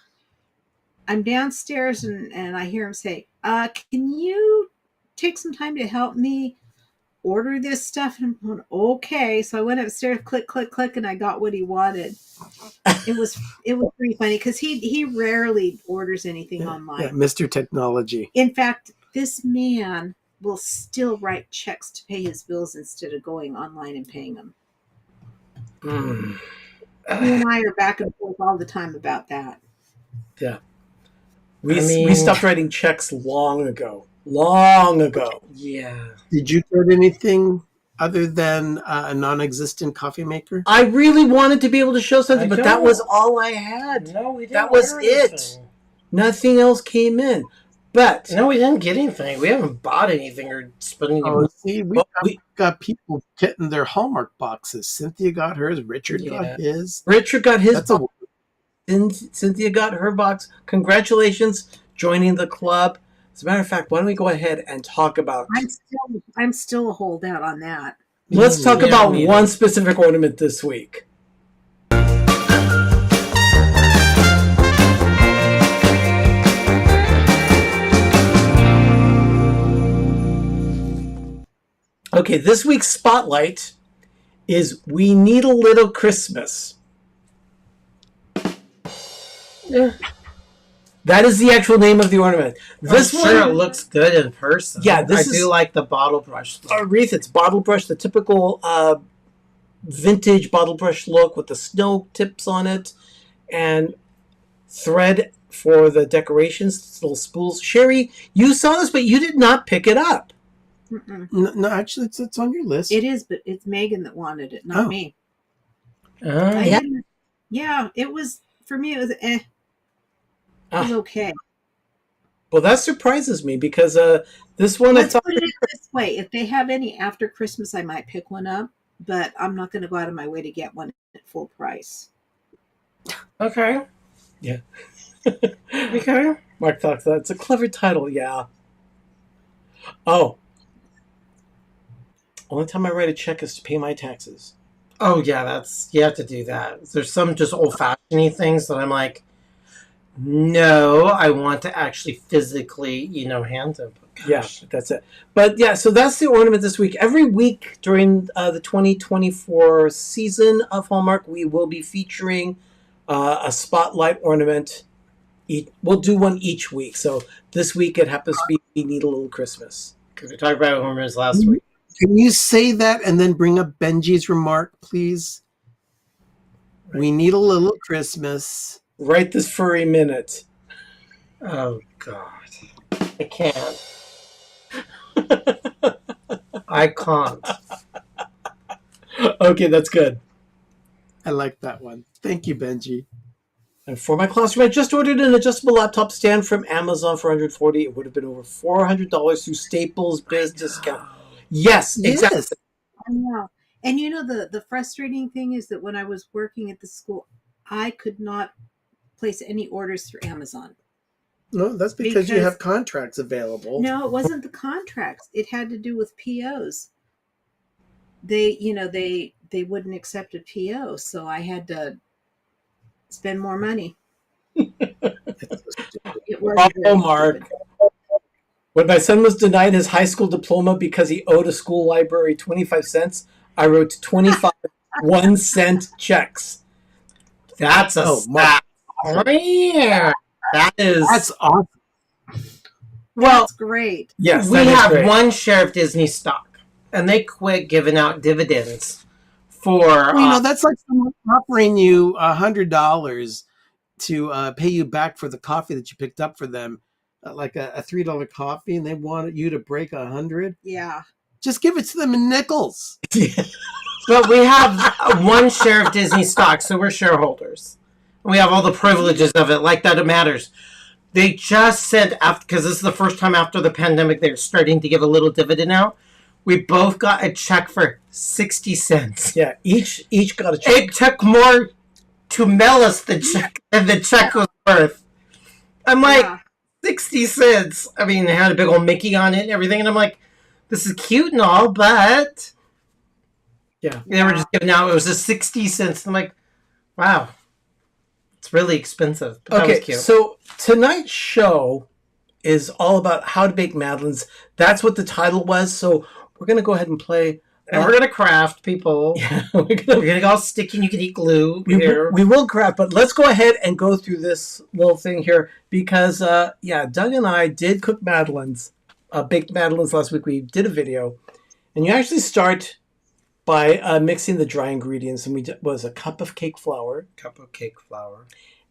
Speaker 11: I'm downstairs and I hear him say, can you take some time to help me order this stuff? And I'm going, okay. So I went upstairs, click, click, click, and I got what he wanted. It was pretty funny because he rarely orders anything online.
Speaker 13: Yeah, Mr. Technology.
Speaker 11: In fact, this man will still write checks to pay his bills instead of going online and paying them. He and I are back and forth all the time about that.
Speaker 6: Yeah. We stopped writing checks long ago.
Speaker 10: Yeah.
Speaker 13: Did you get anything other than a non-existent coffee maker?
Speaker 6: I really wanted to be able to show something, but that was all I had.
Speaker 10: No, we didn't.
Speaker 6: That was it. Nothing else came in. But
Speaker 10: no, we didn't get anything. We haven't bought anything or spending.
Speaker 13: See, we got people getting their Hallmark boxes. Cynthia got hers. Richard got his.
Speaker 6: Richard got his box. Cynthia got her box. Congratulations, joining the club. As a matter of fact, why don't we go ahead and talk about...
Speaker 11: I'm still a holdout on that.
Speaker 6: Let's talk about one specific ornament this week.
Speaker 10: Okay, this week's spotlight is We Need a Little Christmas. Yeah. That is the actual name of the ornament. This
Speaker 6: I'm
Speaker 10: one,
Speaker 6: sure it looks good in person.
Speaker 10: Yeah,
Speaker 6: I do like the bottle brush.
Speaker 10: wreath. It's bottle brush, the typical vintage bottle brush look with the snow tips on it, and thread for the decorations, little spools. Sherry, you saw this, but you did not pick it up.
Speaker 13: No, actually, it's on your list.
Speaker 11: It is, but it's Megan that wanted it, not me.
Speaker 10: Yeah.
Speaker 11: Yeah, it was, for me, it was It was okay.
Speaker 10: Well, that surprises me because this one
Speaker 11: Let's
Speaker 10: I thought.
Speaker 11: put it this way. If they have any after Christmas, I might pick one up, but I'm not going to go out of my way to get one at full price.
Speaker 6: Okay.
Speaker 10: Yeah. Okay. Mark thought that's a clever title, yeah. Oh. Only time I write a check is to pay my taxes.
Speaker 6: Oh yeah, you have to do that. There's some just old-fashioned things that I'm like, no, I want to actually physically, hand them.
Speaker 10: Yeah, that's it. But yeah, so that's the ornament this week. Every week during the 2024 season of Hallmark, we will be featuring a spotlight ornament. We'll do one each week. So this week it happens to be We Need a Little Christmas.
Speaker 6: Because we talked about ornaments last week.
Speaker 13: Can you say that and then bring up Benji's remark, please? Right. We need a little Christmas.
Speaker 10: Right this furry minute.
Speaker 6: Oh, God. I can't. I can't.
Speaker 10: Okay, that's good.
Speaker 13: I like that one. Thank you, Benji.
Speaker 10: And for my classroom, I just ordered an adjustable laptop stand from Amazon for $140. It would have been over $400 through Staples Biz discount. Yes, exactly.
Speaker 11: Yes. I know. And the frustrating thing is that when I was working at the school, I could not place any orders through Amazon.
Speaker 13: No, that's because you have contracts available.
Speaker 11: No, it wasn't the contracts. It had to do with POs. They wouldn't accept a PO, so I had to spend more money. It was
Speaker 10: Mark. When my son was denied his high school diploma because he owed a school library 25 cents, I wrote 25 1-cent checks.
Speaker 6: That's a stat.
Speaker 13: That's awesome.
Speaker 10: Well,
Speaker 11: that's great.
Speaker 10: Yes,
Speaker 6: we have one share of Disney stock, and they quit giving out dividends for.
Speaker 13: Well, that's like someone offering you $100 to pay you back for the coffee that you picked up for them, like a $3 coffee, and they want you to break 100.
Speaker 11: Yeah,
Speaker 13: just give it to them in nickels.
Speaker 6: But we have one share of Disney stock, so we're shareholders. We have all the privileges of it, like that it matters. They just said, because this is the first time after the pandemic, they're starting to give a little dividend out. We both got a check for 60 cents.
Speaker 10: Yeah, each got a check.
Speaker 6: It took more to mail us the check than the check was worth. I'm like, 60 cents. I mean, it had a big old Mickey on it and everything, and I'm like, this is cute and all, but they were just giving out, it was just 60 cents. I'm like, wow. It's really expensive. But that was cute.
Speaker 10: So tonight's show is all about how to bake madeleines. That's what the title was. So we're going to go ahead and play.
Speaker 6: And we're going to craft, people. Yeah, we're going to go all sticky and you can eat glue here.
Speaker 10: We will craft, but let's go ahead and go through this little thing here because, Doug and I did cook madeleines, baked madeleines last week. We did a video. And you actually start by mixing the dry ingredients, and was a cup of cake flour.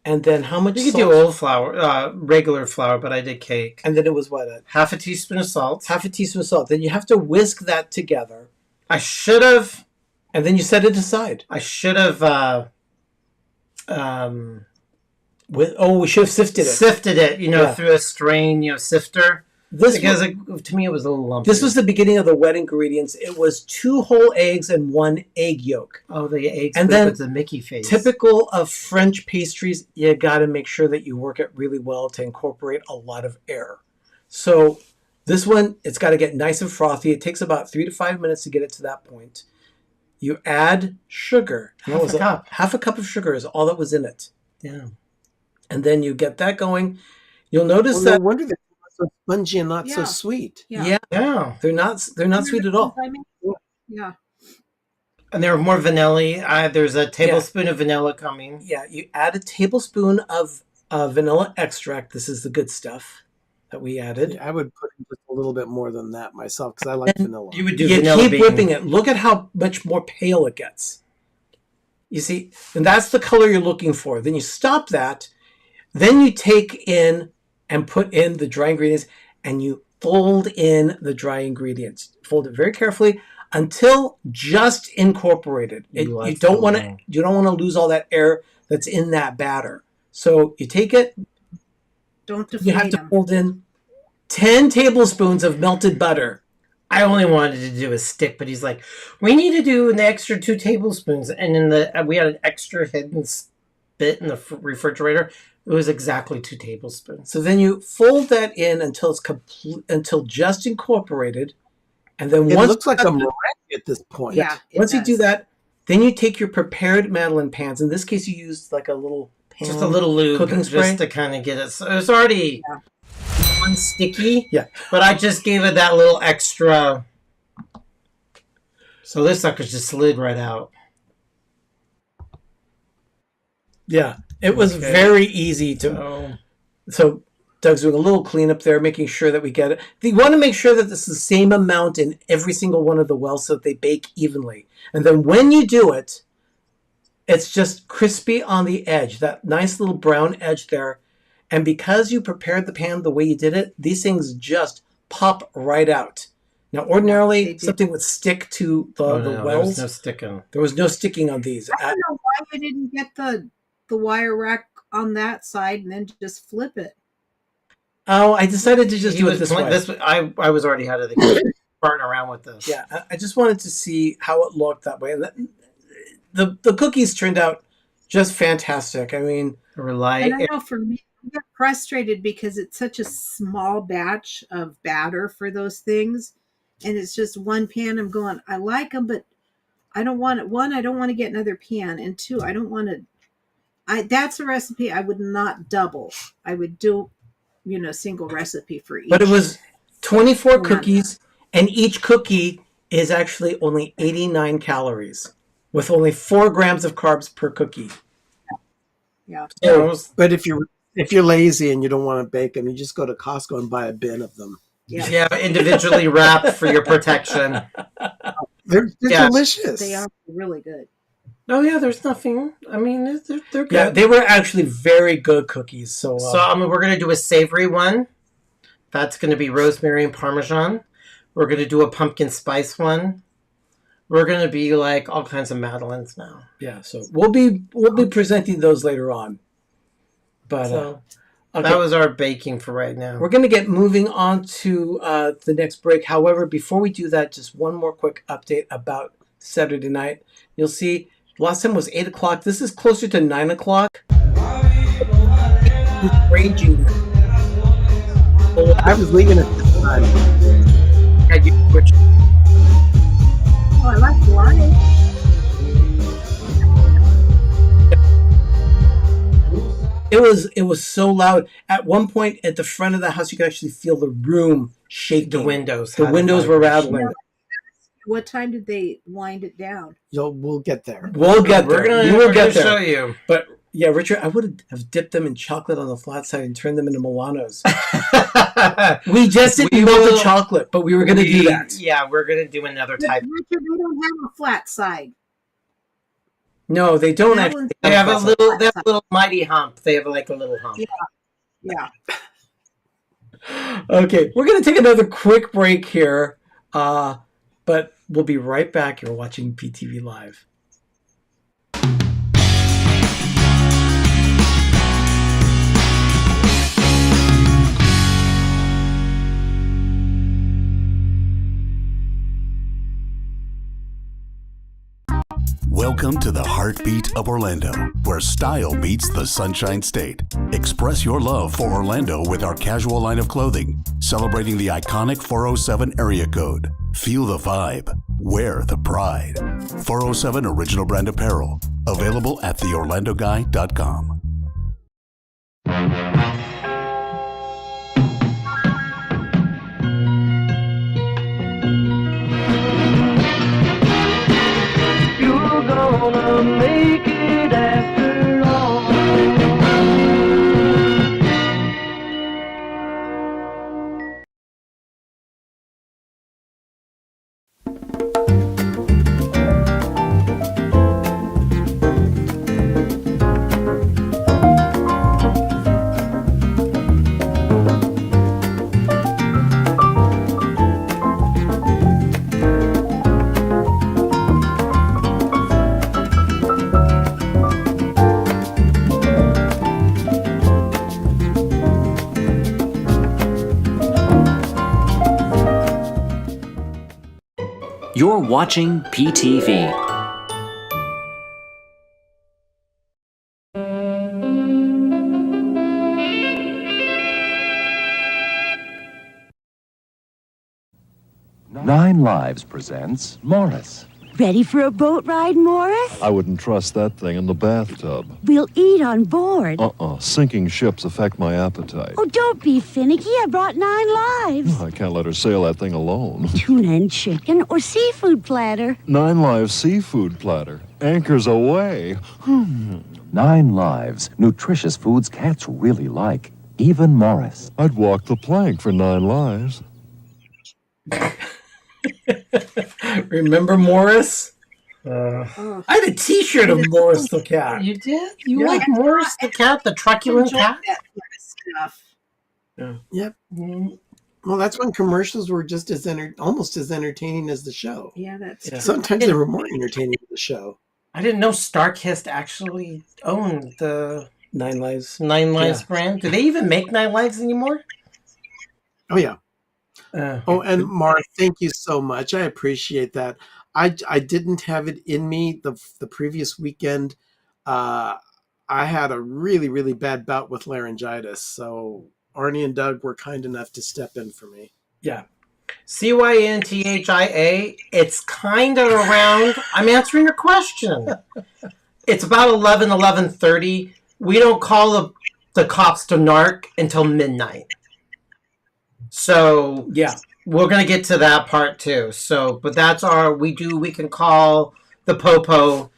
Speaker 10: And then how much
Speaker 6: You could
Speaker 10: salt?
Speaker 6: do old flour, regular flour, but I did cake.
Speaker 10: And then it was what?
Speaker 6: Half a teaspoon of salt.
Speaker 10: Half a teaspoon of salt. Then you have to whisk that together.
Speaker 6: I should have.
Speaker 10: And then you set it aside.
Speaker 6: I should have.
Speaker 10: We should have sifted it.
Speaker 6: Sifted it, through a strain, sifter. To me, it was a little lumpy.
Speaker 10: This was the beginning of the wet ingredients. It was 2 whole eggs and 1 egg yolk.
Speaker 6: Oh, the eggs
Speaker 10: and then
Speaker 6: with the Mickey face.
Speaker 10: Typical of French pastries, you got to make sure that you work it really well to incorporate a lot of air. So this one, it's got to get nice and frothy. It takes about 3 to 5 minutes to get it to that point. You add sugar.
Speaker 6: Half a cup.
Speaker 10: Half a cup of sugar is all that was in it.
Speaker 6: Yeah.
Speaker 10: And then you get that going. You'll notice that.
Speaker 13: No wonder they're so spongy and not so sweet.
Speaker 10: Yeah. They're not sweet at all.
Speaker 11: Yeah.
Speaker 6: And there are more vanilla. There's a tablespoon of vanilla coming.
Speaker 10: Yeah, you add a tablespoon of vanilla extract. This is the good stuff that we added.
Speaker 13: Yeah, I would put in just a little bit more than that myself because I like vanilla.
Speaker 6: You would do
Speaker 10: You
Speaker 6: vanilla
Speaker 10: keep
Speaker 6: bean.
Speaker 10: whipping it. Look at how much more pale it gets. You see, and that's the color you're looking for. Then you stop that. Then you take in and put in the dry ingredients, and you fold in the dry ingredients. Fold it very carefully until just incorporated. You don't want to lose all that air that's in that batter. So you take it.
Speaker 11: Don't deflate
Speaker 10: You have to
Speaker 11: them.
Speaker 10: fold in 10 tablespoons of melted butter.
Speaker 6: I only wanted to do a stick, but he's like, we need to do an extra 2 tablespoons. And we had an extra hidden bit in the refrigerator. It was exactly 2 tablespoons.
Speaker 10: So then you fold that in until it's until just incorporated, and then
Speaker 13: It
Speaker 10: once
Speaker 13: looks like a meringue at this point.
Speaker 11: Yeah.
Speaker 10: once you do that, then you take your prepared Madeleine pans. In this case, you used like a little pan,
Speaker 6: Just a little lube,
Speaker 10: cooking spray
Speaker 6: just to kind of get it. So it's already unsticky.
Speaker 10: Yeah.
Speaker 6: But I just gave it that little extra. So this sucker just slid right out.
Speaker 10: Yeah, it was very easy to. So Doug's doing a little cleanup there, making sure that we get it. You want to make sure that this is the same amount in every single one of the wells so that they bake evenly. And then when you do it, it's just crispy on the edge, that nice little brown edge there. And because you prepared the pan the way you did it, these things just pop right out. Now, ordinarily, something would stick to the wells.
Speaker 6: There was no sticking.
Speaker 10: There was no sticking on these.
Speaker 11: I don't know why we didn't get the wire rack on that side and then just flip it.
Speaker 10: Oh, I decided to just do it this way.
Speaker 6: I was already out of the kitchen, farting around with this.
Speaker 10: Yeah, I just wanted to see how it looked that way. And the cookies turned out just fantastic. I mean,
Speaker 11: And I know for me, I get frustrated because it's such a small batch of batter for those things. And it's just one pan. I'm going, I like them, but I don't want it. One, I don't want to get another pan. And two, I don't want to. That's a recipe I would not double. I would do, single recipe for each.
Speaker 10: but it was 24 cookies, and each cookie is actually only 89 calories, with only 4 grams of carbs per cookie.
Speaker 11: Yeah.
Speaker 13: But if you're lazy and you don't want to bake them, you just go to Costco and buy a bin of them.
Speaker 6: Yeah, individually wrapped for your protection.
Speaker 13: They're delicious.
Speaker 11: They are really good.
Speaker 6: Oh yeah, there's nothing. I mean, they're good.
Speaker 10: Yeah, they were actually very good cookies. So
Speaker 6: we're gonna do a savory one. That's gonna be rosemary and Parmesan. We're gonna do a pumpkin spice one. We're gonna be like all kinds of Madeleines now.
Speaker 10: Yeah, so we'll be presenting those later on. But
Speaker 6: that was our baking for right now.
Speaker 10: We're going to get moving on to the next break. However, before we do that, just one more quick update about Saturday night. You'll see last time was 8 o'clock. This is closer to 9 o'clock. It's raging.
Speaker 13: I was leaving at this time.
Speaker 11: Oh, I like the line.
Speaker 10: It was so loud. At one point at the front of the house, you could actually feel the room shaking.
Speaker 6: The windows.
Speaker 10: The windows were rattling.
Speaker 11: What time did they wind it down?
Speaker 13: We'll get there.
Speaker 10: We'll get there. We will get there.
Speaker 6: Show you.
Speaker 10: But yeah, Richard, I would have dipped them in chocolate on the flat side and turned them into Milanos. We just didn't melt the chocolate, but we were going to do that.
Speaker 6: Yeah, we're going to do another type.
Speaker 11: Richard, they don't have a flat side.
Speaker 10: No, they don't actually.
Speaker 6: They have a little mighty hump. They have like a little hump.
Speaker 11: Yeah.
Speaker 10: Okay, we're going to take another quick break here, but we'll be right back. You're watching PTV Live.
Speaker 15: Welcome to the heartbeat of Orlando, where style meets the Sunshine State. Express your love for Orlando with our casual line of clothing, celebrating the iconic 407 area code. Feel the vibe. Wear the pride. 407 Original Brand Apparel. Available at theorlandoguy.com.
Speaker 1: You're watching PTV.
Speaker 16: Nine Lives presents Morris.
Speaker 17: Ready for a boat ride, Morris?
Speaker 18: I wouldn't trust that thing in the bathtub.
Speaker 17: We'll eat on board.
Speaker 18: Sinking ships affect my appetite.
Speaker 17: Oh, don't be finicky. I brought 9 lives.
Speaker 18: I can't let her sail that thing alone.
Speaker 17: Tuna and chicken or seafood platter.
Speaker 18: 9 Lives seafood platter. Anchors away.
Speaker 16: 9 Lives. Nutritious foods cats really like. Even Morris.
Speaker 18: I'd walk the plank for 9 lives.
Speaker 10: Remember Morris? I had a T-shirt of Morris the cat.
Speaker 6: You did? You like Morris the cat, the truculent cat?
Speaker 11: That kind of stuff.
Speaker 10: Yeah.
Speaker 13: Yep. Well, that's when commercials were just as almost as entertaining as the show.
Speaker 11: Yeah, that's true.
Speaker 13: Sometimes they were more entertaining than the show.
Speaker 6: I didn't know Starkist actually owned the
Speaker 10: 9 Lives.
Speaker 6: 9 Lives brand. Do they even make 9 Lives anymore?
Speaker 13: Oh, yeah. And Mark, thank you so much. I appreciate that. I didn't have it in me the previous weekend. I had a really, really bad bout with laryngitis. So Arnie and Doug were kind enough to step in for me.
Speaker 6: Yeah. CYNTHIA. It's kind of around. I'm answering your question. It's about 11:30. We don't call the cops to narc until midnight. So yeah, we're gonna get to that part too. So, but that's we can call the popo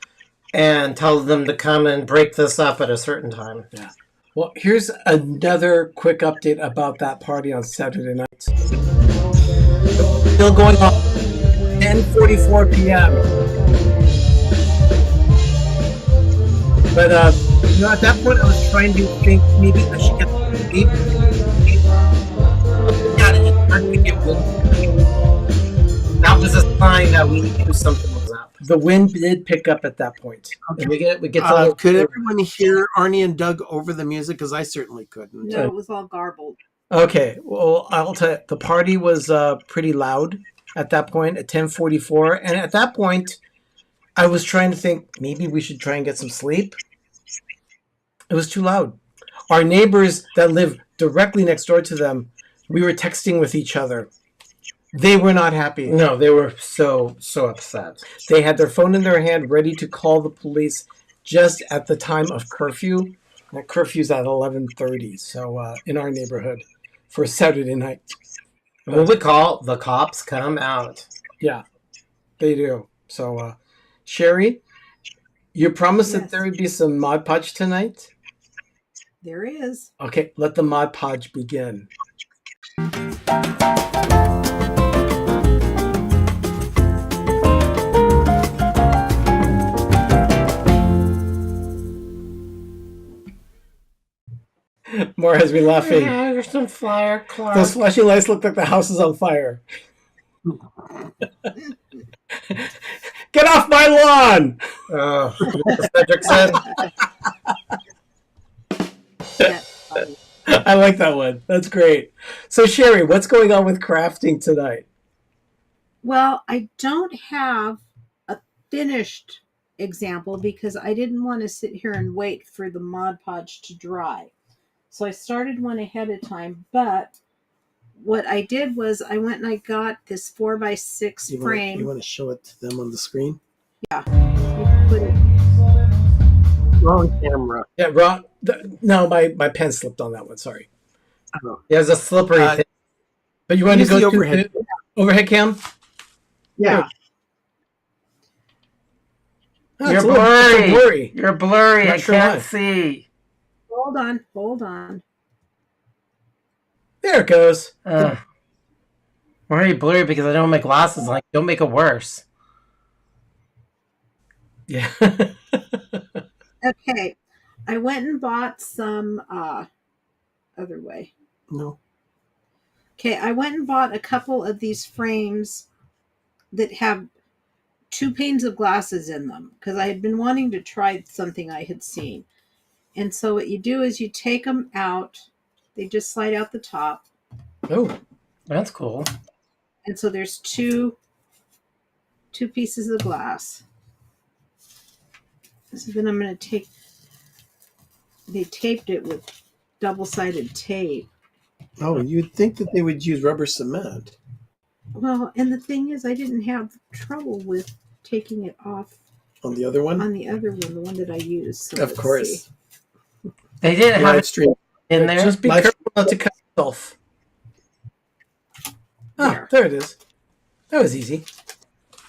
Speaker 6: and tell them to come and break this up at a certain time.
Speaker 10: Yeah. Well, here's another quick update about that party on Saturday night. Still going on. 10:44 p.m. But at that point, I was trying to think maybe I should get sleep.
Speaker 6: That was a sign that we knew something was up.
Speaker 10: The wind did pick up at that point.
Speaker 6: Okay. We get
Speaker 13: could everyone hear Arnie and Doug over the music? Because I certainly couldn't.
Speaker 11: No, it was all garbled.
Speaker 10: Okay, well, I'll tell you, the party was pretty loud at that point at 10:44, and at that point, I was trying to think maybe we should try and get some sleep. It was too loud. Our neighbors that live directly next door to them, we were texting with each other. They were not happy.
Speaker 6: No, they were so upset.
Speaker 10: They had their phone in their hand ready to call the police just at the time of curfew. That curfew's at 11:30, so in our neighborhood for Saturday night.
Speaker 6: When we call, the cops come out.
Speaker 10: Yeah, they do. So, Sherry, you promised that there would be some Mod Podge tonight?
Speaker 11: There is.
Speaker 10: Okay, let the Mod Podge begin. More has me laughing.
Speaker 6: Yeah, there's some flyer, Clark.
Speaker 10: Those flashing lights look like the house is on fire. Get off my lawn!
Speaker 6: Cedric said.
Speaker 10: I like that one. That's great. So, Sherry, what's going on with crafting tonight?
Speaker 11: Well, I don't have a finished example because I didn't want to sit here and wait for the Mod Podge to dry. So I started one ahead of time, but what I did was I went and I got this 4x6 frame.
Speaker 13: You want to show it to them on the screen?
Speaker 11: Yeah. You put it.
Speaker 13: Wrong camera.
Speaker 10: Yeah, wrong. No, my pen slipped on that one. Sorry.
Speaker 13: Oh.
Speaker 6: Yeah, it's a slippery thing.
Speaker 10: But you want to go
Speaker 13: the
Speaker 10: to
Speaker 13: overhead.
Speaker 10: Overhead cam?
Speaker 11: Yeah.
Speaker 6: You're blurry.
Speaker 10: blurry.
Speaker 6: You're blurry.
Speaker 10: Not
Speaker 6: I
Speaker 10: sure
Speaker 6: can't
Speaker 10: why.
Speaker 6: see.
Speaker 11: Hold on.
Speaker 10: There it goes.
Speaker 6: Why are you blurry? Because I don't have my glasses on. Don't make it worse.
Speaker 10: Yeah.
Speaker 11: Okay. I went and bought some other way.
Speaker 13: No.
Speaker 11: Okay, I went and bought a couple of these frames that have 2 panes of glasses in them because I had been wanting to try something I had seen. And so what you do is you take them out. They just slide out the top.
Speaker 6: Oh, that's cool.
Speaker 11: And so there's 2 2 pieces of glass. So then I'm going to take, they taped it with double-sided tape.
Speaker 13: Oh, you'd think that they would use rubber cement.
Speaker 11: Well, and the thing is, I didn't have trouble with taking it off
Speaker 13: On the other one?
Speaker 11: on the other one, the one that I used. So
Speaker 13: Of
Speaker 11: let's
Speaker 13: course.
Speaker 11: see.
Speaker 6: They didn't have
Speaker 13: Live
Speaker 6: it
Speaker 13: stream.
Speaker 6: in there.
Speaker 10: Just be
Speaker 13: Live-
Speaker 10: careful not to cut yourself. Ah, there it is. That was easy.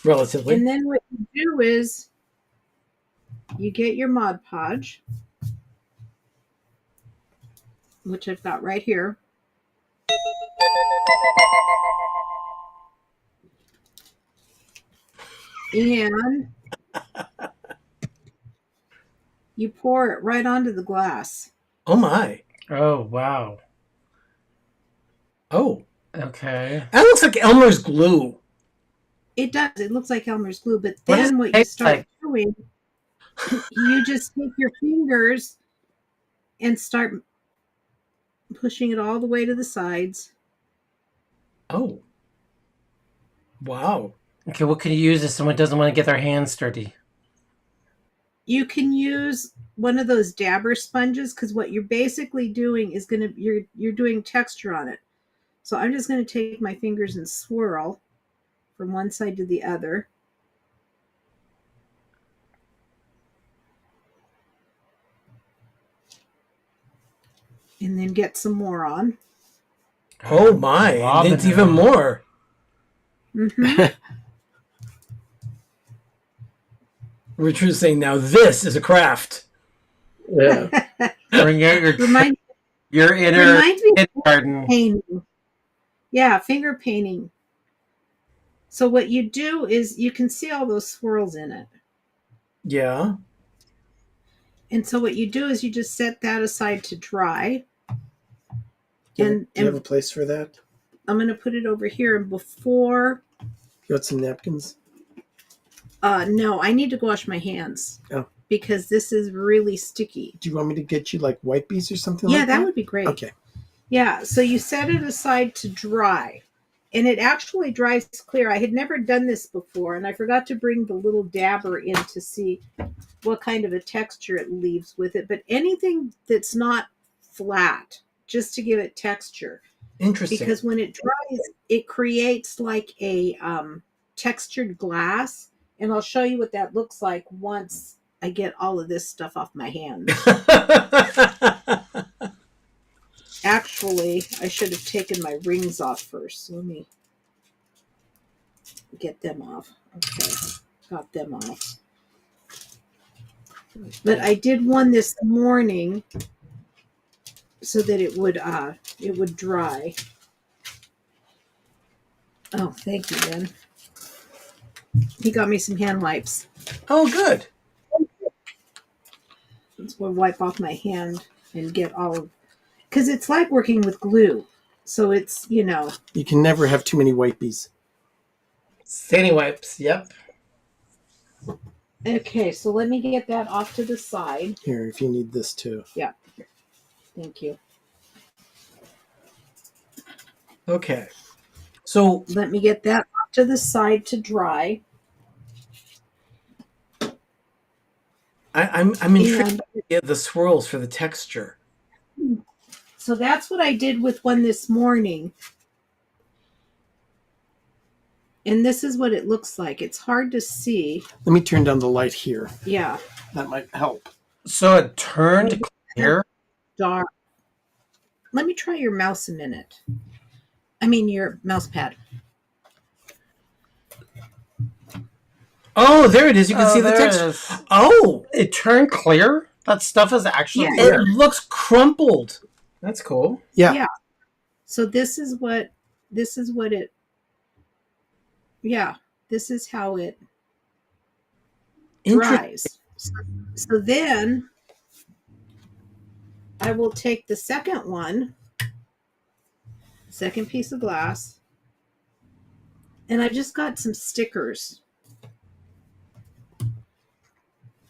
Speaker 10: Relatively.
Speaker 11: And then what you do is you get your Mod Podge, which I've got right here. And you pour it right onto the glass.
Speaker 10: Oh my.
Speaker 6: Oh, wow.
Speaker 10: Oh.
Speaker 6: Okay.
Speaker 10: That looks like Elmer's glue.
Speaker 11: It does. It looks like Elmer's glue, but
Speaker 6: What does
Speaker 11: then
Speaker 6: it
Speaker 11: what you
Speaker 6: taste
Speaker 11: start
Speaker 6: like?
Speaker 11: doing, you just take your fingers and start pushing it all the way to the sides.
Speaker 10: Oh. Wow.
Speaker 6: Okay, what can you use if someone doesn't want to get their hands dirty?
Speaker 11: You can use one of those dabber sponges, because what you're basically doing is you're doing texture on it. So I'm just going to take my fingers and swirl from one side to the other. And then get some more on.
Speaker 10: Oh my. And it's even more.
Speaker 11: Mm-hmm.
Speaker 10: Richard's saying now this is a craft.
Speaker 13: Yeah.
Speaker 6: Bring out your inner
Speaker 11: Reminds me of
Speaker 6: garden.
Speaker 11: painting. Yeah, finger painting. So what you do is you can see all those swirls in it.
Speaker 10: Yeah.
Speaker 11: And so what you do is you just set that aside to dry.
Speaker 13: Do you have a place for that?
Speaker 11: I'm going to put it over here. And before...
Speaker 13: You want some napkins?
Speaker 11: No, I need to wash my hands.
Speaker 13: Oh.
Speaker 11: Because this is really sticky.
Speaker 13: Do you want me to get you like wipies or something
Speaker 11: Yeah,
Speaker 13: like that?
Speaker 11: that would be great.
Speaker 13: Okay.
Speaker 11: Yeah, so you set it aside to dry. And it actually dries clear. I had never done this before, and I forgot to bring the little dabber in to see what kind of a texture it leaves with it. But anything that's not flat, just to give it texture.
Speaker 10: Interesting.
Speaker 11: Because when it dries, it creates like a textured glass. And I'll show you what that looks like once I get all of this stuff off my hands. Actually, I should have taken my rings off first. So let me get them off. Okay, got them off. But I did one this morning so that it would dry. Oh, thank you, Ben. He got me some hand wipes.
Speaker 10: Oh, good.
Speaker 11: Let's go wipe off my hand and get all of... Because it's like working with glue. So it's,
Speaker 13: You can never have too many wipies.
Speaker 10: Sandy wipes, yep.
Speaker 11: Okay, so let me get that off to the side.
Speaker 13: Here, if you need this too.
Speaker 11: Yeah. Thank you.
Speaker 10: Okay. So
Speaker 11: let me get that off to the side to dry.
Speaker 10: I'm intrigued by the swirls for the texture.
Speaker 11: So that's what I did with one this morning. And this is what it looks like. It's hard to see.
Speaker 13: Let me turn down the light here.
Speaker 11: Yeah.
Speaker 13: That might help.
Speaker 6: So it turned clear?
Speaker 11: Dark. Let me try your mouse a minute. I mean your mouse pad.
Speaker 6: Oh, there it is. You can see the
Speaker 10: there it
Speaker 6: texture.
Speaker 10: is.
Speaker 6: Oh, it turned clear? That stuff is actually
Speaker 10: It looks crumpled. That's cool.
Speaker 11: Yeah. So this is what it, yeah, this is how it dries. So then I will take the second one, second piece of glass, and I've just got some stickers.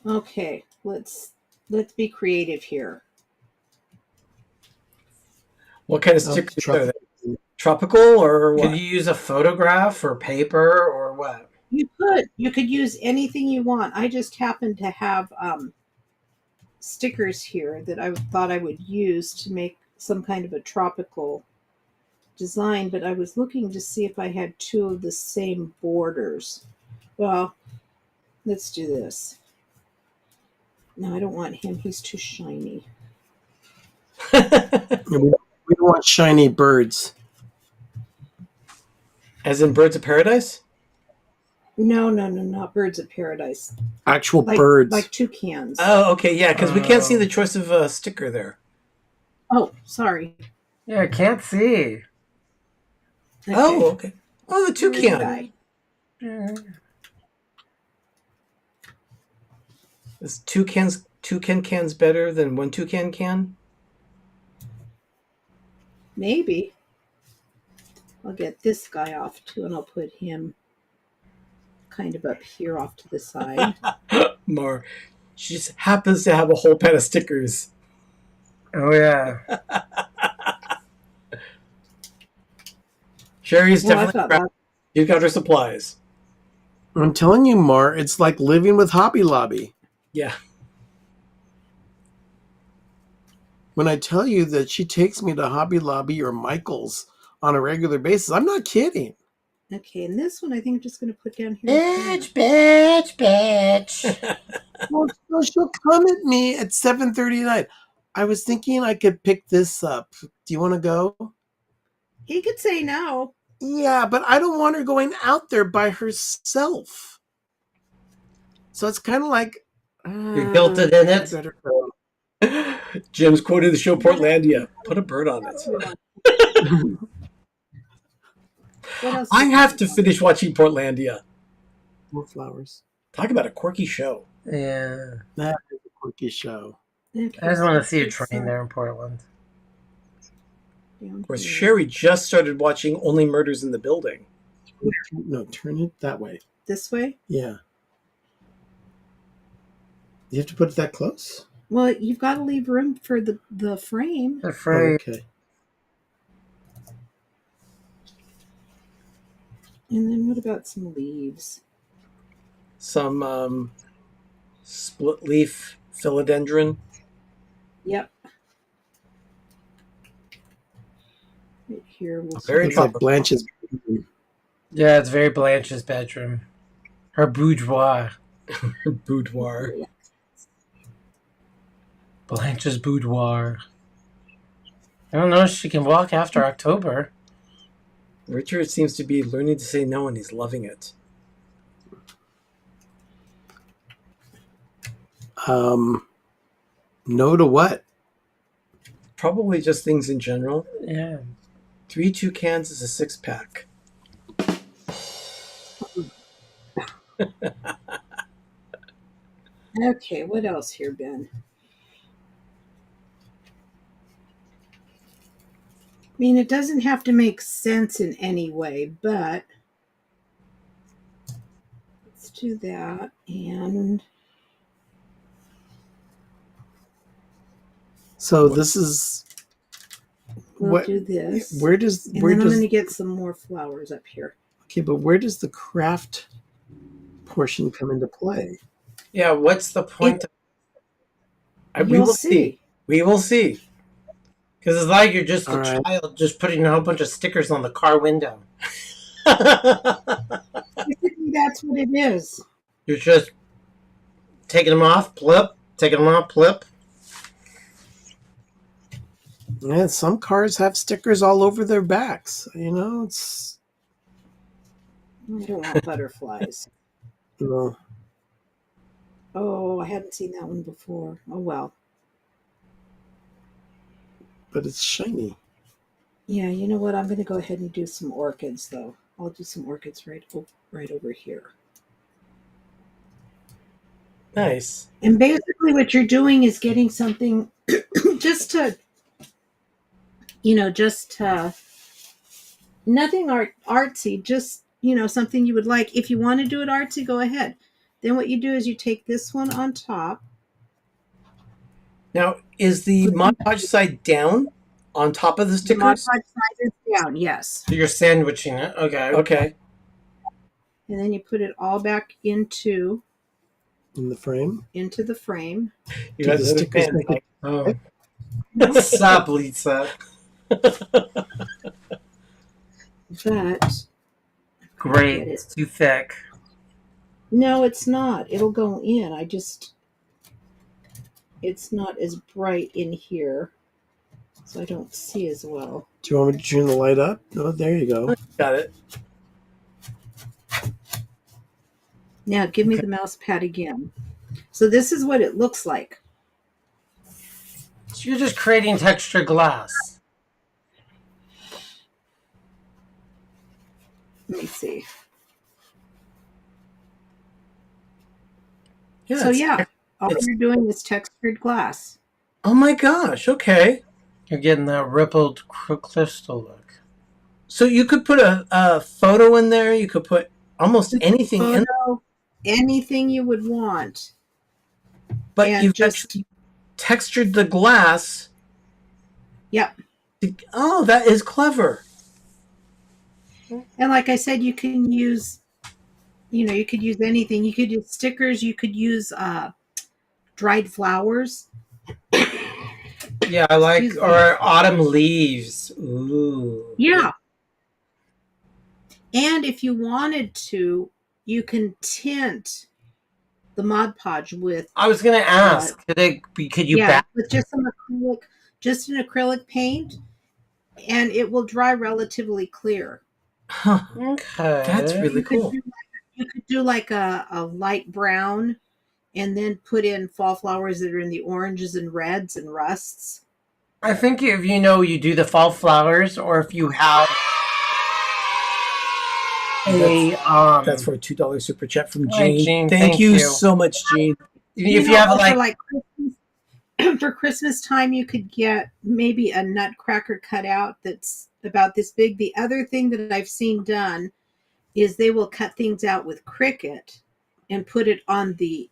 Speaker 11: Okay, let's be creative here.
Speaker 10: What kind of stickers are they? Tropical or what?
Speaker 6: Could you use a photograph or paper or what?
Speaker 11: You could. could. You could use anything you want. I just happen to have stickers here that I thought I would use to make some kind of a tropical design, but I was looking to see if I had two of the same borders. Well, let's do this. No, I don't want him. He's too shiny.
Speaker 13: We don't want shiny birds.
Speaker 10: As in Birds of Paradise?
Speaker 11: No, not birds of paradise.
Speaker 13: Actual birds.
Speaker 11: Like toucans.
Speaker 10: Oh, okay, yeah, because we can't see the choice of a sticker there.
Speaker 11: Oh, sorry.
Speaker 6: Yeah, I can't see.
Speaker 11: Okay.
Speaker 10: Oh, okay. Oh, the toucan. Is toucan cans better than one toucan can?
Speaker 11: Maybe. I'll get this guy off too, and I'll put him kind of up here off to the side.
Speaker 10: Mar, she just happens to have a whole pad of stickers.
Speaker 6: Oh, yeah.
Speaker 10: Sherry's definitely She's got her supplies.
Speaker 13: I'm telling you, Mar, it's like living with Hobby Lobby.
Speaker 10: Yeah.
Speaker 13: When I tell you that she takes me to Hobby Lobby or Michael's on a regular basis, I'm not kidding.
Speaker 11: Okay, and this one I think I'm just going to put down here.
Speaker 6: Bitch.
Speaker 13: Well, she'll come at me at 7:30 at night. I was thinking I could pick this up. Do you want to go?
Speaker 11: He could say no.
Speaker 13: Yeah, but I don't want her going out there by herself. So it's kind of like...
Speaker 10: You're guilted in it?
Speaker 13: Better go.
Speaker 10: Jim's quoted the show Portlandia. Put a bird on it. I have to finish watching Portlandia.
Speaker 13: More flowers.
Speaker 10: Talk about a quirky show.
Speaker 6: Yeah.
Speaker 13: That is a quirky show.
Speaker 6: I just want to see a train there in Portland.
Speaker 10: Of course, Sherry just started watching Only Murders in the Building.
Speaker 13: No, turn it that way.
Speaker 11: This way?
Speaker 13: Yeah. You have to put it that close?
Speaker 11: Well, you've got to leave room for the frame.
Speaker 6: The frame.
Speaker 13: Okay.
Speaker 11: And then what about some leaves?
Speaker 10: Some split leaf philodendron.
Speaker 11: Yep. Right here. We'll
Speaker 10: Very
Speaker 13: like Blanche's bedroom.
Speaker 6: Yeah, it's very Blanche's bedroom. Her boudoir.
Speaker 10: Her boudoir.
Speaker 6: Blanche's boudoir. I don't know if she can walk after October.
Speaker 10: Richard seems to be learning to say no, and he's loving it.
Speaker 13: No to what?
Speaker 10: Probably just things in general.
Speaker 6: Yeah.
Speaker 10: 3 toucans is a 6-pack.
Speaker 11: Okay, what else here, Ben? I mean, it doesn't have to make sense in any way, but let's do that. And
Speaker 13: so this is...
Speaker 11: we'll do this.
Speaker 13: Where does...
Speaker 11: And
Speaker 13: where
Speaker 11: then
Speaker 13: does,
Speaker 11: I'm going to get some more flowers up here.
Speaker 13: Okay, but where does the craft portion come into play?
Speaker 10: Yeah, what's the point? We will see. We will see.
Speaker 6: Because it's like you're just
Speaker 13: All
Speaker 6: a
Speaker 13: right.
Speaker 6: child just putting a whole bunch of stickers on the car window.
Speaker 11: Basically, that's what it is.
Speaker 6: You're just taking them off, plip, taking them off, plip.
Speaker 13: Yeah, some cars have stickers all over their backs. You know, it's...
Speaker 11: I don't want butterflies.
Speaker 13: No.
Speaker 11: Oh, I hadn't seen that one before. Oh, well.
Speaker 13: But it's shiny.
Speaker 11: Yeah, you know what? I'm going to go ahead and do some orchids, though. I'll do some orchids right over here.
Speaker 10: Nice.
Speaker 11: And basically what you're doing is getting something just to, nothing artsy, just, something you would like. If you want to do it artsy, go ahead. Then what you do is you take this one on top.
Speaker 10: Now, is the Mod Podge side down on top of the stickers?
Speaker 11: The Mod Podge side is down, yes.
Speaker 6: So you're sandwiching it. Okay.
Speaker 10: Okay.
Speaker 11: And then you put it all back into
Speaker 13: the frame.
Speaker 11: Into the frame.
Speaker 10: You
Speaker 13: Do
Speaker 10: guys
Speaker 13: the stickers
Speaker 10: understand?
Speaker 13: make it?
Speaker 10: Oh. Stop, Lisa.
Speaker 11: But
Speaker 10: Great. It's too thick.
Speaker 11: no, it's not. It'll go in. It's not as bright in here, so I don't see as well.
Speaker 13: Do you want me to turn the light up? Oh, there you go.
Speaker 10: Got it.
Speaker 11: Now give me the mouse pad again. So this is what it looks like.
Speaker 6: So you're just creating textured glass.
Speaker 11: Let me see.
Speaker 10: Yeah,
Speaker 11: So yeah, all you're doing is textured glass.
Speaker 10: Oh my gosh, okay.
Speaker 6: You're getting that rippled crystal look.
Speaker 10: So you could put a photo in there. You could put almost anything in there.
Speaker 11: Anything you would want.
Speaker 10: But
Speaker 11: And
Speaker 10: you've just textured the glass.
Speaker 11: Yep.
Speaker 10: Oh, that is clever.
Speaker 11: And like I said, you can use, you could use anything. You could use stickers. You could use dried flowers.
Speaker 6: Yeah, I like, or autumn leaves. Ooh.
Speaker 11: Yeah. And if you wanted to, you can tint the Mod Podge with.
Speaker 6: I was going to ask, could you back?
Speaker 11: With just an acrylic paint, and it will dry relatively clear.
Speaker 10: Huh.
Speaker 6: Okay.
Speaker 10: That's really cool.
Speaker 11: You could do like a light brown and then put in fall flowers that are in the oranges and reds and rusts.
Speaker 6: I think if you do the fall flowers, or if you have
Speaker 10: that's for a $2 super chat from
Speaker 6: Hi,
Speaker 10: Jane.
Speaker 6: Jane,
Speaker 10: Thank you
Speaker 6: you
Speaker 10: so much, Jane.
Speaker 6: If you have
Speaker 11: for Christmas time, you could get maybe a nutcracker cutout that's about this big. The other thing that I've seen done is they will cut things out with Cricut and put it on the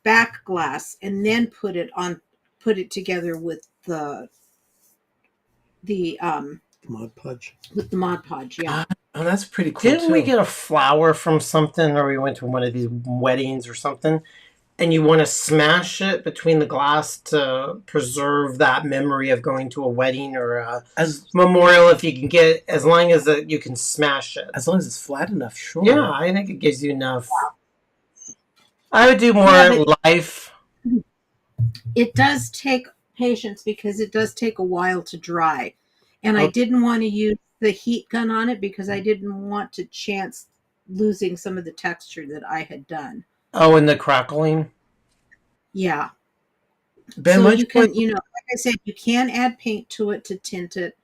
Speaker 11: back glass, and then put it together with the
Speaker 13: Mod Podge.
Speaker 11: With the Mod Podge, yeah.
Speaker 10: Oh, that's pretty cool.
Speaker 6: Didn't we get a flower from something, or we went to one of these weddings or something, and you want to smash it between the glass to preserve that memory of going to a wedding or a memorial, if you can get, as long as you can smash it.
Speaker 10: As long as it's flat enough, sure.
Speaker 6: Yeah, I think it gives you enough. I would do more life.
Speaker 11: It does take patience because it does take a while to dry. And I didn't want to use the heat gun on it because I didn't want to chance losing some of the texture that I had done.
Speaker 6: Oh, and the crackling?
Speaker 11: Yeah.
Speaker 10: Ben,
Speaker 11: so you can, like I said, you can add paint to it to tint it.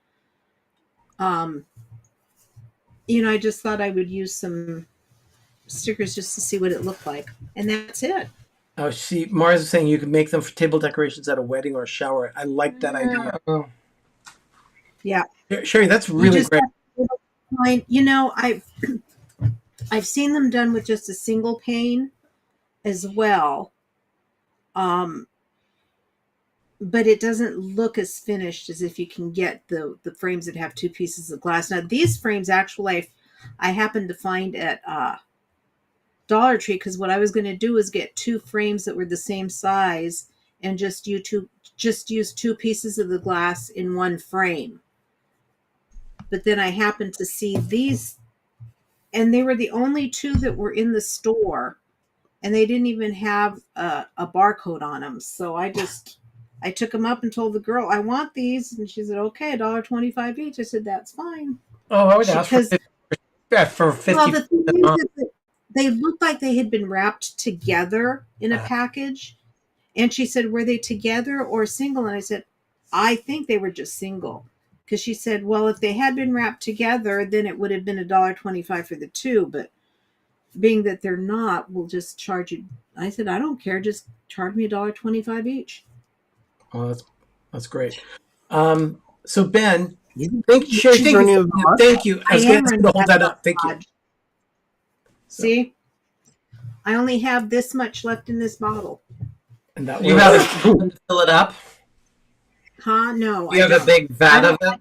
Speaker 11: I just thought I would use some stickers just to see what it looked like. And that's it.
Speaker 10: Oh, see, Mars is saying you can make them for table decorations at a wedding or a shower. I like that idea.
Speaker 11: Yeah.
Speaker 10: Sherry, that's really great.
Speaker 11: I've seen them done with just a single pane as well. But it doesn't look as finished as if you can get the frames that have two pieces of glass. Now, these frames actually I happened to find at Dollar Tree, because what I was going to do was get two frames that were the same size and just use two pieces of the glass in one frame. But then I happened to see these, and they were the only two that were in the store, and they didn't even have a barcode on them. So I took them up and told the girl, I want these. And she said, okay, $1.25 each. I said, that's fine.
Speaker 6: Oh, I would ask for 50.
Speaker 11: Well, the thing is that they looked like they had been wrapped together in a package. And she said, were they together or single? And I said, I think they were just single. Because she said, well, if they had been wrapped together, then it would have been $1.25 for the two. But being that they're not, we'll just charge you. I said, I don't care. Just charge me $1.25 each.
Speaker 10: Oh, that's great. So Ben, thank you. Thank you. I was going to hold that up. Thank you.
Speaker 11: See, I only have this much left in this bottle.
Speaker 10: And that
Speaker 6: you have to fill it up.
Speaker 11: Huh? No.
Speaker 6: You have a big vat of it.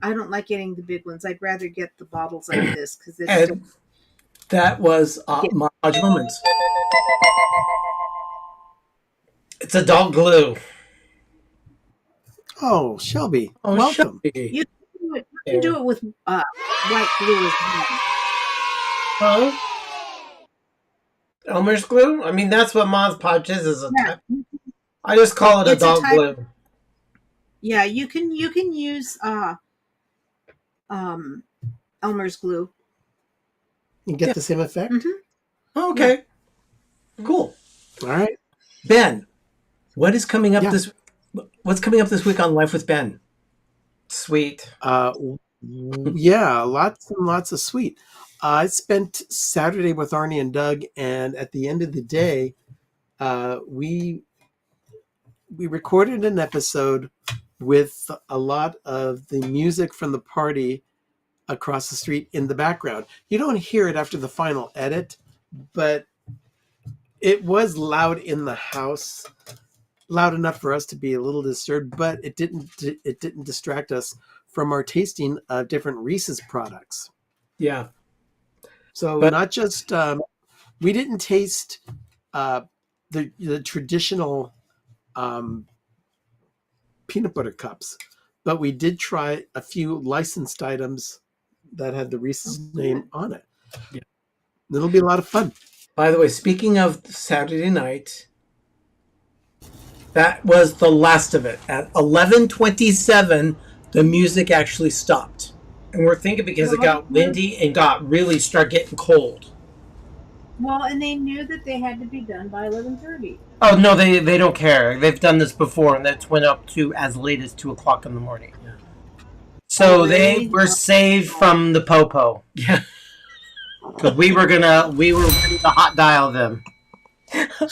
Speaker 11: I don't like getting the big ones. I'd rather get the bottles like this because
Speaker 10: That was Montage Moments. It's adult glue.
Speaker 13: Oh, Shelby.
Speaker 10: Oh,
Speaker 13: welcome.
Speaker 10: Shelby.
Speaker 11: You can do it with white glue as well.
Speaker 10: Huh? Elmer's glue? I mean, that's what Mod Podge is a type. I just call it
Speaker 11: It's a
Speaker 10: adult
Speaker 11: type-
Speaker 10: glue.
Speaker 11: Yeah, you can use Elmer's glue.
Speaker 13: You get the same effect?
Speaker 10: Oh, okay. Cool.
Speaker 13: All right.
Speaker 10: Ben, what is coming up what's coming up this week on Life with Ben? Sweet.
Speaker 13: Yeah, lots and lots of sweet. I spent Saturday with Arnie and Doug, and at the end of the day, we recorded an episode with a lot of the music from the party across the street in the background. You don't hear it after the final edit, but it was loud in the house, loud enough for us to be a little disturbed, but it didn't distract us from our tasting of different Reese's products.
Speaker 10: Yeah.
Speaker 13: So not just we didn't taste the traditional peanut butter cups, but we did try a few licensed items that had the Reese's name on it.
Speaker 10: Yeah.
Speaker 13: It'll be a lot of fun.
Speaker 10: By the way, speaking of Saturday night, that was the last of it. At 11:27, the music actually stopped. And we're thinking because it got windy and started getting cold.
Speaker 11: Well, and they knew that they had to be done by 11:30.
Speaker 10: Oh, no, they don't care. They've done this before, and that's went up to as late as 2 o'clock in the morning. Yeah. So they were saved from the popo. Yeah. Because we were ready to hot dial them.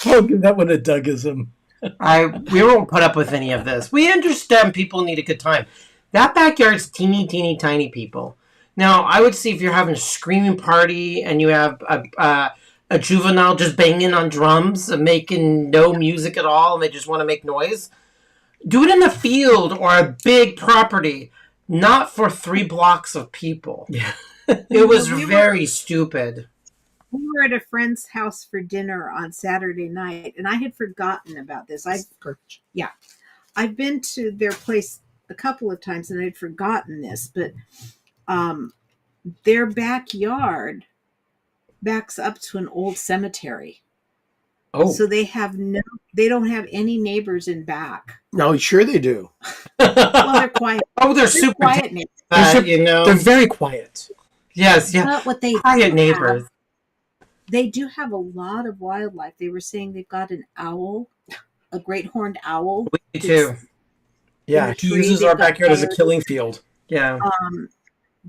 Speaker 10: I'll give that one a Dougism. We won't put up with any of this. We understand people need a good time. That backyard's teeny, teeny, tiny, people. Now, I would see if you're having a screaming party and you have a juvenile just banging on drums and making no music at all and they just want to make noise. Do it in a field or a big property, not for 3 blocks of people. Yeah. It was very stupid.
Speaker 11: We were at a friend's house for dinner on Saturday night, and I had forgotten about this. I've been to their place a couple of times, and I'd forgotten this, but their backyard backs up to an old cemetery.
Speaker 10: Oh,
Speaker 11: so they don't have any neighbors in back.
Speaker 13: No, sure they do.
Speaker 11: Well, they're quiet.
Speaker 10: Oh, they're super
Speaker 11: quiet neighbors.
Speaker 10: They're very quiet. Yes, yeah.
Speaker 11: Not what they
Speaker 10: quiet neighbors.
Speaker 11: They do have a lot of wildlife. They were saying they've got an owl, a great horned owl.
Speaker 10: We too. Yeah, he uses our backyard as a killing field. Yeah.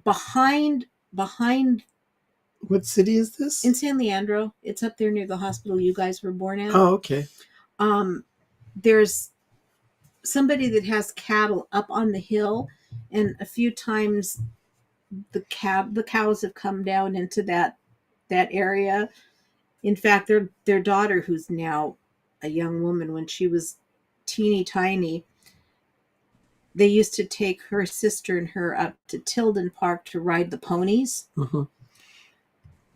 Speaker 11: Behind.
Speaker 13: What city is this?
Speaker 11: In San Leandro. It's up there near the hospital you guys were born at.
Speaker 13: Oh, okay.
Speaker 11: There's somebody that has cattle up on the hill, and a few times the cows have come down into that area. In fact, their daughter, who's now a young woman, when she was teeny tiny, they used to take her sister and her up to Tilden Park to ride the ponies.
Speaker 13: Mm-hmm.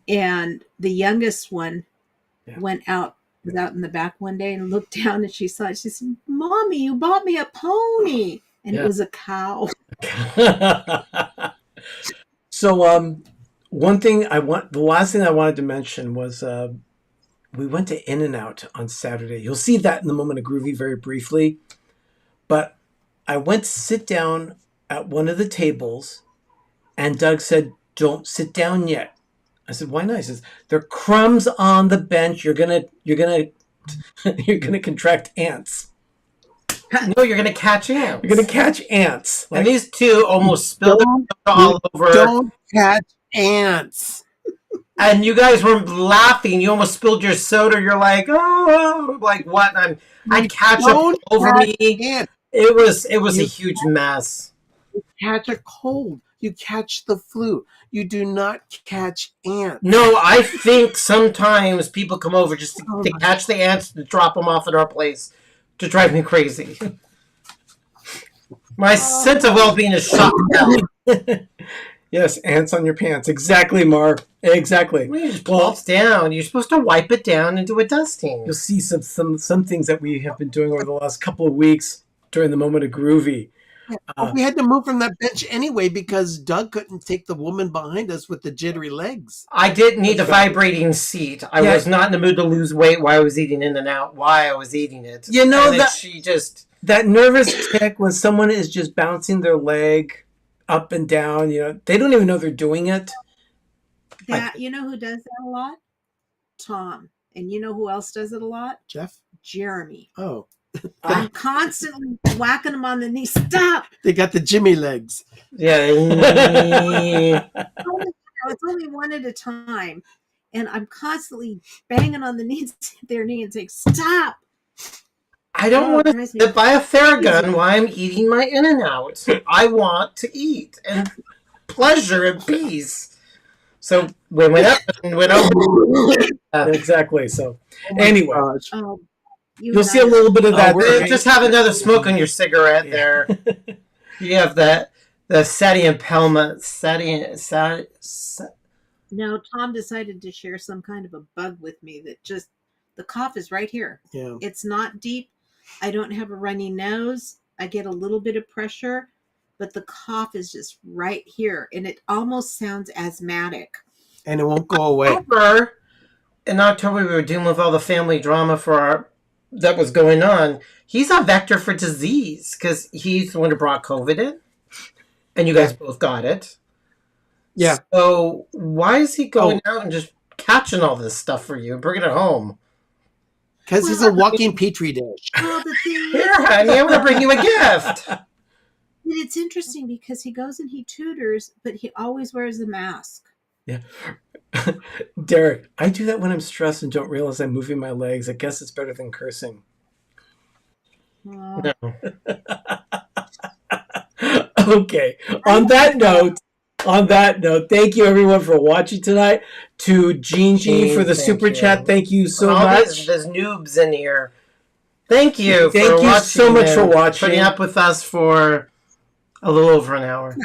Speaker 11: And the youngest one was out in the back one day and looked down and she saw it. She said, "Mommy, you bought me a pony." And it was a cow.
Speaker 10: So, the last thing I wanted to mention was we went to In-N-Out on Saturday. You'll see that in the moment of Groovy very briefly. But I went to sit down at one of the tables and Doug said, "Don't sit down yet." I said, "Why not?" He says, "There are crumbs on the bench. You're gonna contract ants." No, you're gonna catch ants. You're gonna catch ants. And these two almost spilled all over.
Speaker 13: Don't catch ants.
Speaker 10: And you guys were laughing. You almost spilled your soda. You're like, "Oh, like what?" I catch up over me.
Speaker 13: Ants.
Speaker 10: It was a huge mess.
Speaker 13: You catch a cold. You catch the flu. You do not catch ants.
Speaker 10: No, I think sometimes people come over just to catch the ants to drop them off at our place to drive me crazy. My sense of well-being is shot down. Yes, ants on your pants. Exactly, Mar. Exactly.
Speaker 6: Well, you just plops down. You're supposed to wipe it down and do a dusting.
Speaker 10: You'll see some things that we have been doing over the last couple of weeks during the moment of groovy.
Speaker 13: We had to move from that bench anyway because Doug couldn't take the woman behind us with the jittery legs.
Speaker 6: I did need a vibrating seat. I was not in the mood to lose weight while I was eating In-N-Out, why I was eating it.
Speaker 10: You know
Speaker 6: and
Speaker 10: that
Speaker 6: she just...
Speaker 10: That nervous tick when someone is just bouncing their leg up and down, they don't even know they're doing it.
Speaker 11: You know who does that a lot? Tom. And you know who else does it a lot?
Speaker 13: Jeff?
Speaker 11: Jeremy.
Speaker 13: Oh.
Speaker 11: I'm constantly whacking them on the knee. Stop!
Speaker 13: They got the Jimmy legs.
Speaker 6: Yeah.
Speaker 11: It's only one at a time. And I'm constantly banging on their knee and saying, stop!
Speaker 6: I don't want to sit by a Theragun while I'm eating my In-N-Out. I want to eat and pleasure and peace. So we went up and went over.
Speaker 10: Exactly. So anyway, you'll see
Speaker 11: know.
Speaker 10: a little bit of that.
Speaker 6: Just have another smoke on your cigarette there. You have the Sadian Pelma.
Speaker 11: No, Tom decided to share some kind of a bug with me that just, the cough is right here.
Speaker 13: Yeah.
Speaker 11: It's not deep. I don't have a runny nose. I get a little bit of pressure, but the cough is just right here. And it almost sounds asthmatic.
Speaker 13: And it won't go away.
Speaker 6: In October, we were dealing with all the family drama that was going on. He's a vector for disease because he's the one who brought COVID in. And you guys both got it.
Speaker 13: Yeah.
Speaker 6: So why is he going out and just catching all this stuff for you and bringing it home?
Speaker 13: Because he's a walking petri dish.
Speaker 11: Well, the thing
Speaker 6: Here, honey, I'm going to bring you a gift.
Speaker 11: But it's interesting because he goes and he tutors, but he always wears a mask.
Speaker 10: Yeah. Derek, I do that when I'm stressed and don't realize I'm moving my legs. I guess it's better than cursing.
Speaker 6: No.
Speaker 10: Okay. On that note, thank you everyone for watching tonight. To Gigi for the super chat, thank you so much.
Speaker 6: There's noobs in here. Thank you.
Speaker 10: Thank you so much for watching.
Speaker 6: Putting up with us for a little over an hour.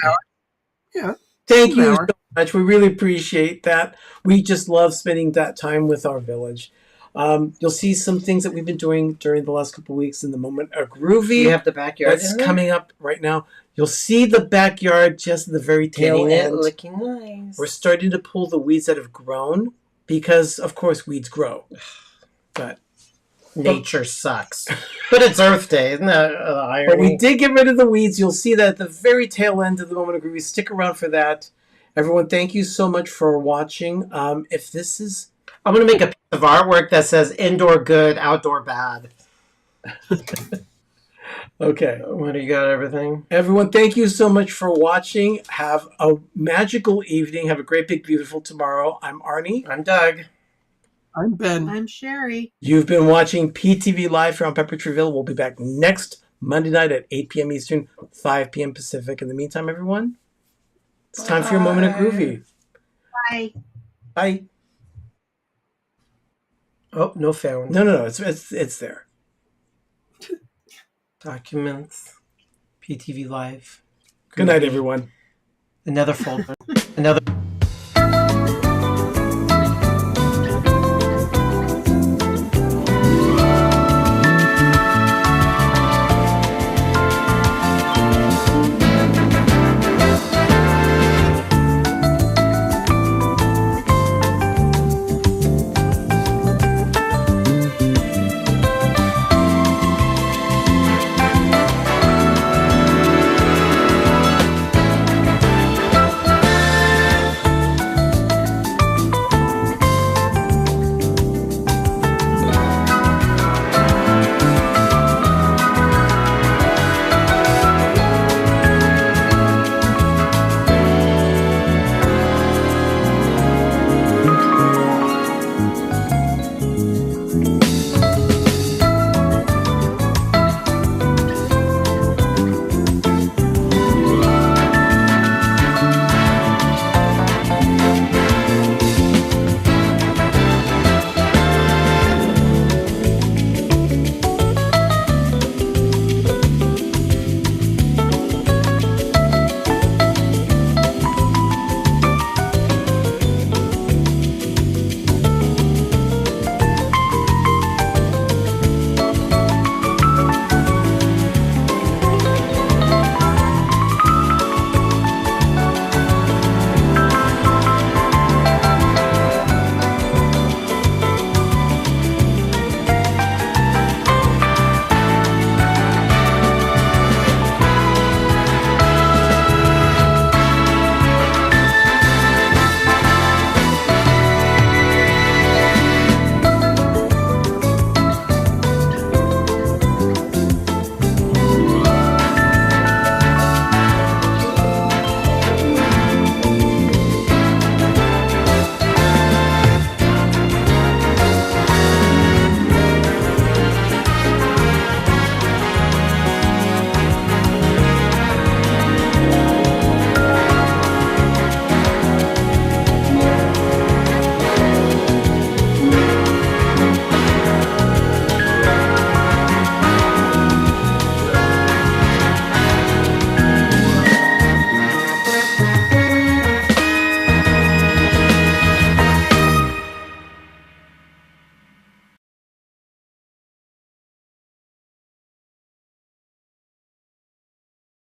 Speaker 13: Yeah.
Speaker 10: Thank you so much. We really appreciate that. We just love spending that time with our village. You'll see some things that we've been doing during the last couple of weeks in the moment are groovy.
Speaker 6: You have the backyard.
Speaker 10: That's coming up right now. You'll see the backyard just at the very tail end.
Speaker 6: Looking nice.
Speaker 10: We're starting to pull the weeds that have grown because, of course, weeds grow. But
Speaker 6: nature sucks. But it's Earth Day, isn't that irony?
Speaker 10: But we did get rid of the weeds. You'll see that at the very tail end of the moment of groovy. Stick around for that. Everyone, thank you so much for watching. If this is...
Speaker 6: I'm going to make a piece of artwork that says indoor good, outdoor bad.
Speaker 10: Okay.
Speaker 6: What do you got, everything?
Speaker 10: Everyone, thank you so much for watching. Have a magical evening. Have a great, big, beautiful tomorrow. I'm Arnie.
Speaker 6: I'm Doug.
Speaker 13: I'm Ben.
Speaker 11: I'm Sherry.
Speaker 10: You've been watching PTV Live here on Pepperidgeville. We'll be back next Monday night at 8 p.m. Eastern, 5 p.m. Pacific. In the meantime, everyone, it's time for your moment of groovy.
Speaker 11: Bye.
Speaker 10: Bye.
Speaker 6: Oh, no found.
Speaker 10: No. It's there.
Speaker 6: Documents. PTV Live.
Speaker 10: Good night, everyone.
Speaker 6: Another folder. Another.